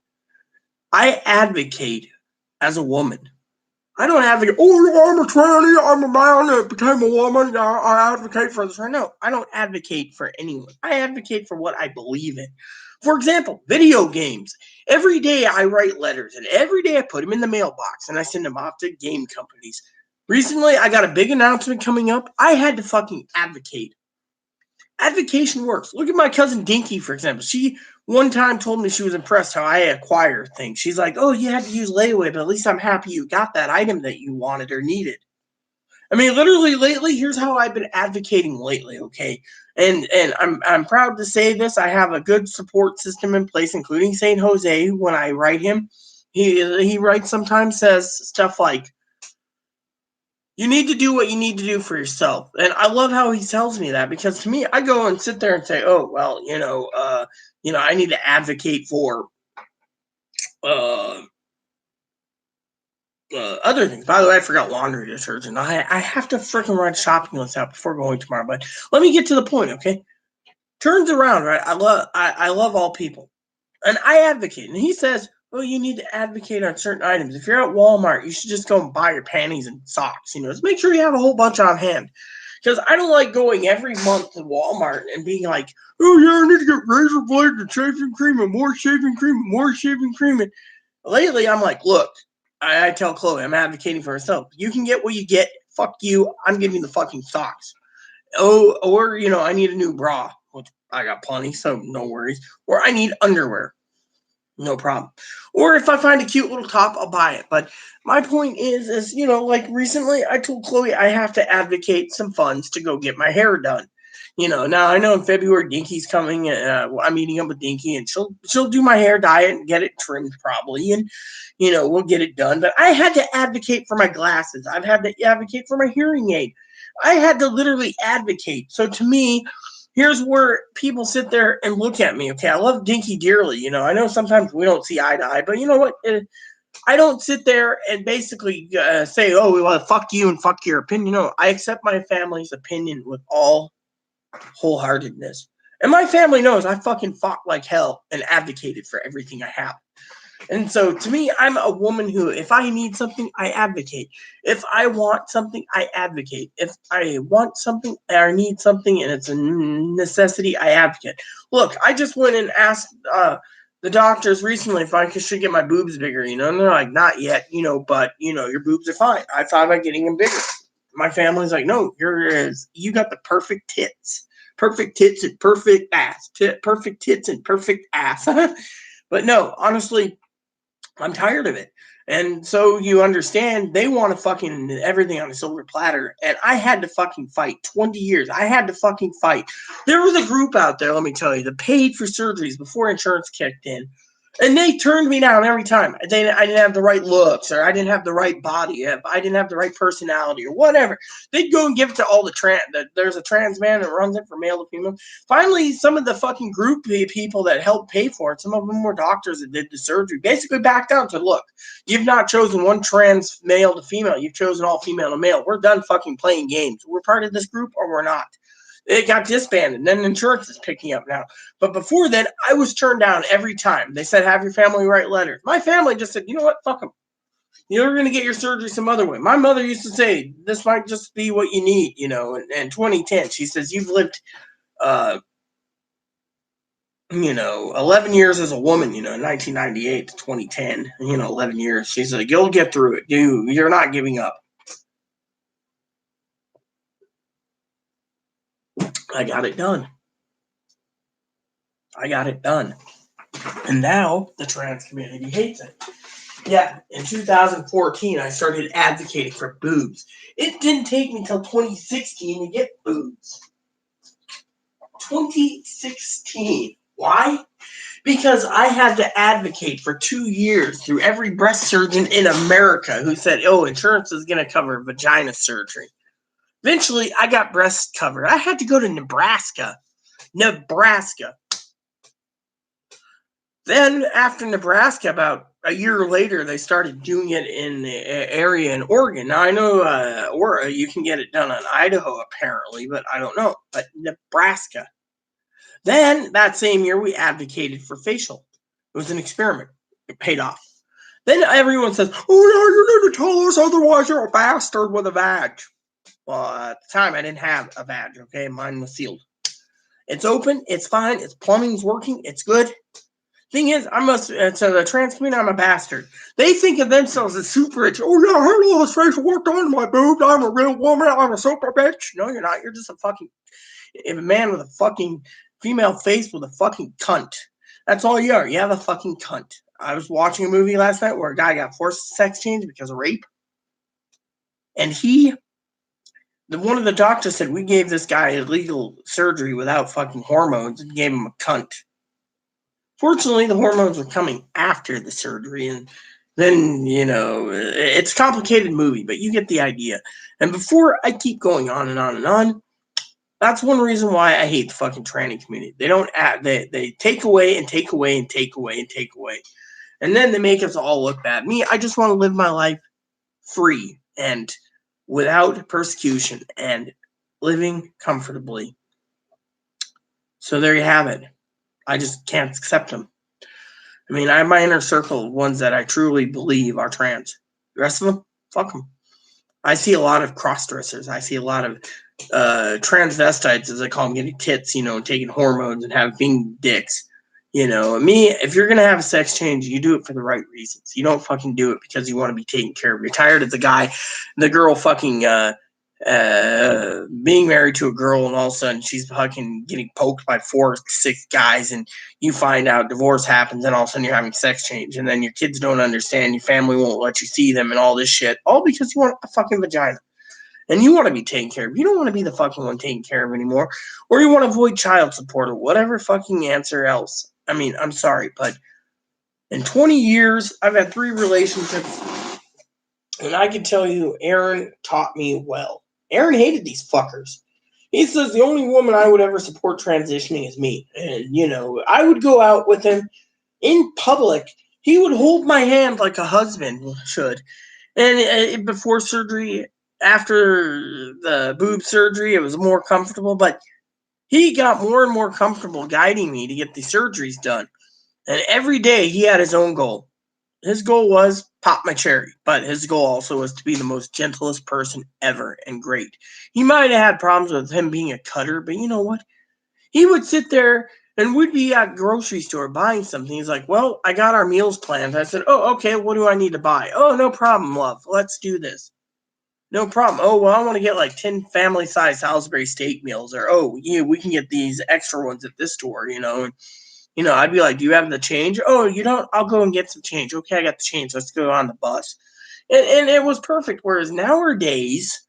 I advocate as a woman. I don't advocate, oh, I'm a tranny, I'm a man that became a woman, I advocate for this. No, I don't advocate for anyone. I advocate for what I believe in. For example, video games. Every day I write letters, and every day I put them in the mailbox, and I send them off to game companies. Recently, I got a big announcement coming up. I had to fucking advocate. Advocation works. Look at my cousin Dinky, for example. She one time told me she was impressed how I acquire things. She's like, oh, you had to use layaway, but at least I'm happy you got that item that you wanted or needed. I mean, literally lately, here's how I've been advocating lately, okay? And I'm proud to say this. I have a good support system in place, including St. Jose. When I write him, he writes sometimes says stuff like, you need to do what you need to do for yourself. And I love how he tells me that, because to me, I go and sit there and say, oh, well, I need to advocate for other things. By the way, I forgot laundry detergent. I have to freaking write a shopping list out before going tomorrow. But let me get to the point, okay? Turns around, right? I love all people, and I advocate. And he says, "Oh, you need to advocate on certain items. If you're at Walmart, you should just go and buy your panties and socks. Just make sure you have a whole bunch on hand." Because I don't like going every month to Walmart and being like, "Oh yeah, I need to get razor blades and shaving cream and more shaving cream and more shaving cream." And lately, I'm like, look. I tell Chloe, I'm advocating for herself. You can get what you get. Fuck you. I'm getting the fucking socks. Oh, or, I need a new bra, which I got plenty, so no worries. Or I need underwear. No problem. Or if I find a cute little top, I'll buy it. But my point is, like recently I told Chloe I have to advocate some funds to go get my hair done. Now I know in February Dinky's coming. I'm meeting up with Dinky, and she'll do my hair, dye it, and get it trimmed probably, and we'll get it done. But I had to advocate for my glasses. I've had to advocate for my hearing aid. I had to literally advocate. So to me, here's where people sit there and look at me. Okay, I love Dinky dearly. I know sometimes we don't see eye to eye, but you know what? I don't sit there and basically say, "Oh, well, fuck you and fuck your opinion." No, I accept my family's opinion with all wholeheartedness. And my family knows I fucking fought like hell and advocated for everything I have. And so to me, I'm a woman who, if I need something, I advocate. If I want something, I advocate. If I want something or need something and it's a necessity, I advocate. Look, I just went and asked the doctors recently if I should get my boobs bigger, and they're like, not yet, but, your boobs are fine. I thought about getting them bigger. My family's like, no, you got the perfect tits. Perfect tits and perfect ass. Perfect tits and perfect ass. But no, honestly, I'm tired of it. And so you understand, they want to fucking everything on a silver platter. And I had to fucking fight 20 years. I had to fucking fight. There was a group out there, let me tell you, that paid for surgeries before insurance kicked in. And they turned me down every time. I didn't have the right looks, or I didn't have the right body, I didn't have the right personality, or whatever. They'd go and give it to all there's a trans man that runs it for male to female. Finally, some of the fucking group people that helped pay for it, some of them were doctors that did the surgery, basically backed down to, look, you've not chosen one trans male to female. You've chosen all female to male. We're done fucking playing games. We're part of this group or we're not. It got disbanded. And then insurance is picking up now. But before then, I was turned down every time. They said, have your family write letters. My family just said, you know what? Fuck them. You're going to get your surgery some other way. My mother used to say, this might just be what you need, in 2010. She says, you've lived, 11 years as a woman, 1998 to 2010, 11 years. She's like, you'll get through it. You're not giving up. I got it done. And now the trans community hates it. Yeah, in 2014, I started advocating for boobs. It didn't take me until 2016 to get boobs. 2016. Why? Because I had to advocate for 2 years through every breast surgeon in America who said, oh, insurance is going to cover vagina surgery. Eventually, I got breast covered. I had to go to Nebraska. Then after Nebraska, about a year later, they started doing it in the area in Oregon. Now, I know you can get it done in Idaho, apparently, but I don't know. But Nebraska. Then that same year, we advocated for facial. It was an experiment. It paid off. Then everyone says, oh, yeah, you need to tell us, otherwise you're a bastard with a vag. Well, at the time, I didn't have a vag, okay? Mine was sealed. It's open. It's fine. Its plumbing's working. It's good. Thing is, to the trans community, I'm a bastard. They think of themselves as super rich. Oh, yeah, I heard all this facial work done to my boobs. I'm a real woman. I'm a super bitch. No, you're not. You're just a man with a fucking female face with a fucking cunt. That's all you are. You have a fucking cunt. I was watching a movie last night where a guy got forced to sex change because of rape. And one of the doctors said, we gave this guy illegal surgery without fucking hormones and gave him a cunt. Fortunately, the hormones were coming after the surgery, and then, it's a complicated movie, but you get the idea. And before I keep going on and on and on, that's one reason why I hate the fucking tranny community. They don't they take away and take away and take away and take away. And then they make us all look bad. Me, I just want to live my life free and without persecution and living comfortably. So there you have it. I just can't accept them. I mean, I have my inner circle of ones that I truly believe are trans. The rest of them, fuck them. I see a lot of cross-dressers. I see a lot of transvestites, as I call them, getting tits, taking hormones and being dicks. Me, if you're going to have a sex change, you do it for the right reasons. You don't fucking do it because you want to be taken care of. You're tired of the girl fucking being married to a girl, and all of a sudden she's fucking getting poked by 4, 6 guys, and you find out divorce happens, and all of a sudden you're having sex change, and then your kids don't understand, your family won't let you see them, and all this shit, all because you want a fucking vagina. And you want to be taken care of. You don't want to be the fucking one taken care of anymore. Or you want to avoid child support or whatever fucking answer else. I mean, I'm sorry, but in 20 years, I've had 3 relationships, and I can tell you, Aaron taught me well. Aaron hated these fuckers. He says the only woman I would ever support transitioning is me. And, I would go out with him in public. He would hold my hand like a husband should. And before surgery, after the boob surgery, it was more comfortable. But he got more and more comfortable guiding me to get the surgeries done. And every day he had his own goal. His goal was pop my cherry, but his goal also was to be the most gentlest person ever and great. He might have had problems with him being a cutter, but you know what? He would sit there and we'd be at grocery store buying something. He's like, well, I got our meals planned. I said, oh, okay, what do I need to buy? Oh, no problem, love. Let's do this. No problem. Oh, well, I want to get like 10 family-sized Salisbury steak meals. Or, oh, yeah, we can get these extra ones at this store, And, I'd be like, do you have the change? Oh, you don't? I'll go and get some change. Okay, I got the change. Let's go on the bus. And it was perfect. Whereas nowadays,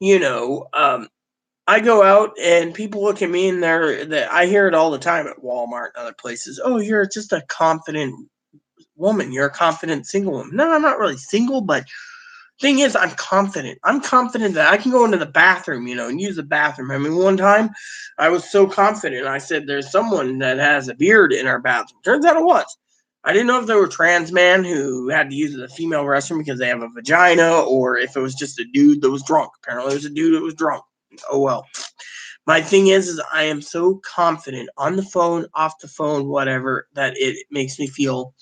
I go out and people look at me and I hear it all the time at Walmart and other places. Oh, you're just a confident woman. You're a confident single woman. No, I'm not really single, but thing is, I'm confident. I'm confident that I can go into the bathroom, and use the bathroom. I mean, one time I was so confident. I said, there's someone that has a beard in our bathroom. Turns out it was. I didn't know if they were trans man who had to use the female restroom because they have a vagina, or if it was just a dude that was drunk. Apparently, it was a dude that was drunk. Oh, well. My thing is I am so confident on the phone, off the phone, whatever, that it makes me feel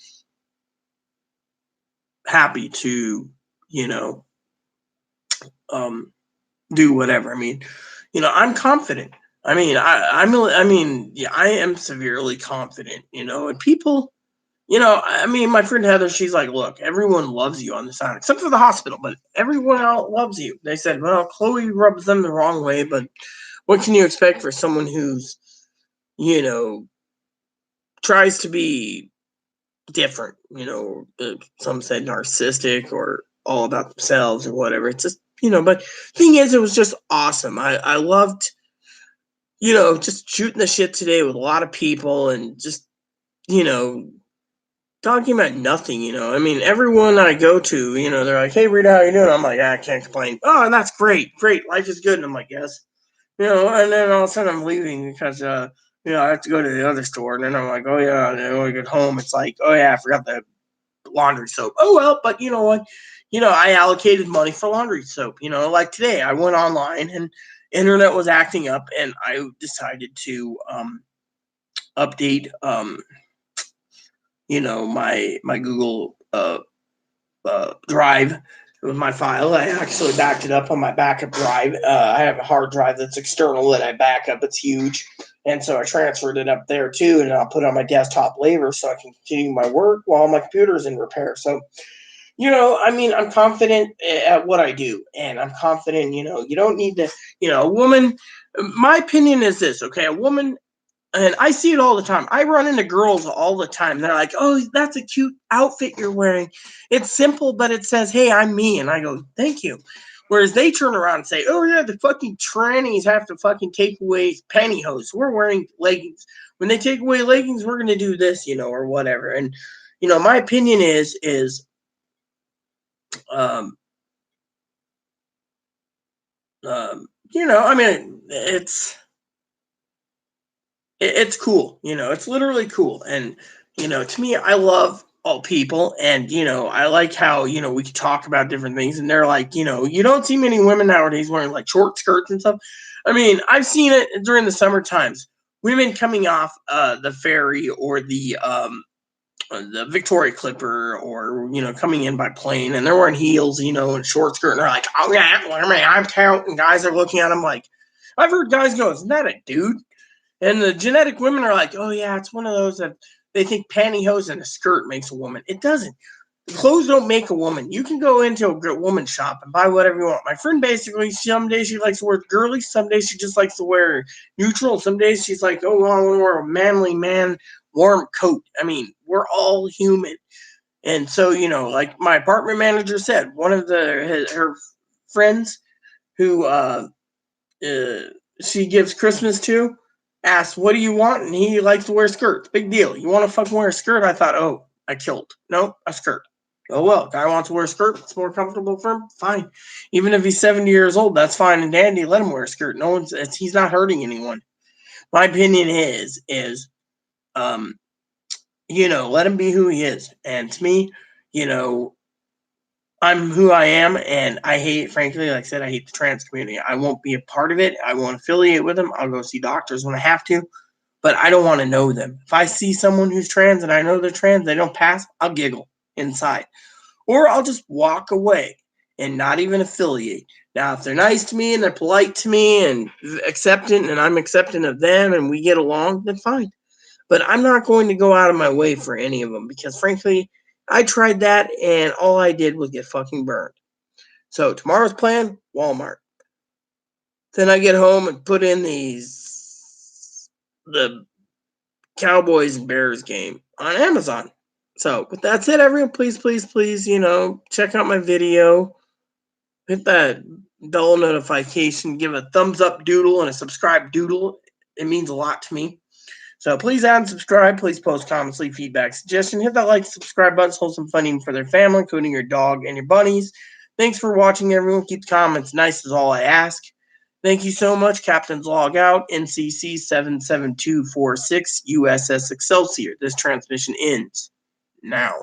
happy to, do whatever. I mean, I'm confident. I mean, I am severely confident, and people, my friend Heather, she's like, look, everyone loves you on the side, except for the hospital, but everyone else loves you. They said, well, Chloe rubs them the wrong way, but what can you expect for someone who's, tries to be different, some said narcissistic or all about themselves or whatever. It's just, but thing is, it was just awesome. I loved, just shooting the shit today with a lot of people and just, talking about nothing, I mean, everyone I go to, they're like, hey, Rita, how you doing? I'm like, I can't complain. Oh, that's great. Life is good. And I'm like, yes. And then all of a sudden I'm leaving because, I have to go to the other store. And then I'm like, oh, yeah. And then when I get home, it's like, oh, yeah, I forgot the laundry soap. Oh, well, but you know what? I allocated money for laundry soap. Like today, I went online and internet was acting up, and I decided to update, my Google Drive with my file. I actually backed it up on my backup drive. I have a hard drive that's external that I back up. It's huge. And so I transferred it up there too, and I'll put it on my desktop later so I can continue my work while my computer's in repair. So, I mean, I'm confident at what I do, and I'm confident, you don't need to, a woman, my opinion is this, okay? A woman, and I see it all the time. I run into girls all the time. They're like, "Oh, that's a cute outfit you're wearing. It's simple, but it says, 'Hey, I'm me.'" And I go, "Thank you." Whereas they turn around and say, "Oh yeah, the fucking trannies have to fucking take away pantyhose. We're wearing leggings. When they take away leggings, we're gonna do this, or whatever." And my opinion is um I mean, it's cool, it's literally cool. And to me, I love all people. And I like how we can talk about different things. And they're like, you don't see many women nowadays wearing like short skirts and stuff. I mean, I've seen it during the summer times, women coming off the ferry or the Victoria Clipper, or coming in by plane, and they're wearing heels, and short skirt, and they're like, "Oh yeah, I'm counting." Guys are looking at them like, I've heard guys go, "Isn't that a dude?" And the genetic women are like, "Oh yeah, it's one of those that they think pantyhose and a skirt makes a woman. It doesn't. Clothes don't make a woman. You can go into a woman shop and buy whatever you want." My friend basically, some days she likes to wear girly, some days she just likes to wear neutral, some days she's like, "Oh, I want to wear a manly man warm coat." I mean, we're all human. And so, like my apartment manager said, one of her friends who uh, she gives Christmas to asked, "What do you want?" And he likes to wear skirts. Big deal. "You want to fucking wear a skirt?" I thought, "Oh, I killed." No, a skirt. Oh well, guy wants to wear a skirt. It's more comfortable for him. Fine. Even if he's 70 years old, that's fine and dandy. Let him wear a skirt. He's not hurting anyone. My opinion is, um, let him be who he is. And to me, you know, I'm who I am, and I hate, frankly, like I said, I hate the trans community. I won't be a part of it. I won't affiliate with them. I'll go see doctors when I have to, but I don't want to know them. If I see someone who's trans and I know they're trans, they don't pass, I'll giggle inside. Or I'll just walk away and not even affiliate. Now, if they're nice to me and they're polite to me and acceptant, and I'm accepting of them and we get along, then fine. But I'm not going to go out of my way for any of them, because frankly, I tried that and all I did was get fucking burned. So tomorrow's plan, Walmart. Then I get home and put in the Cowboys and Bears game on Amazon. So with that said, everyone, please, please, please, check out my video. Hit that bell notification. Give a thumbs up doodle and a subscribe doodle. It means a lot to me. So please add and subscribe. Please post comments, leave feedback, suggestion. Hit that like, subscribe button, hold some funding for their family, including your dog and your bunnies. Thanks for watching, everyone. Keep the comments nice is all I ask. Thank you so much. Captains log out. NCC 77246 USS Excelsior. This transmission ends now.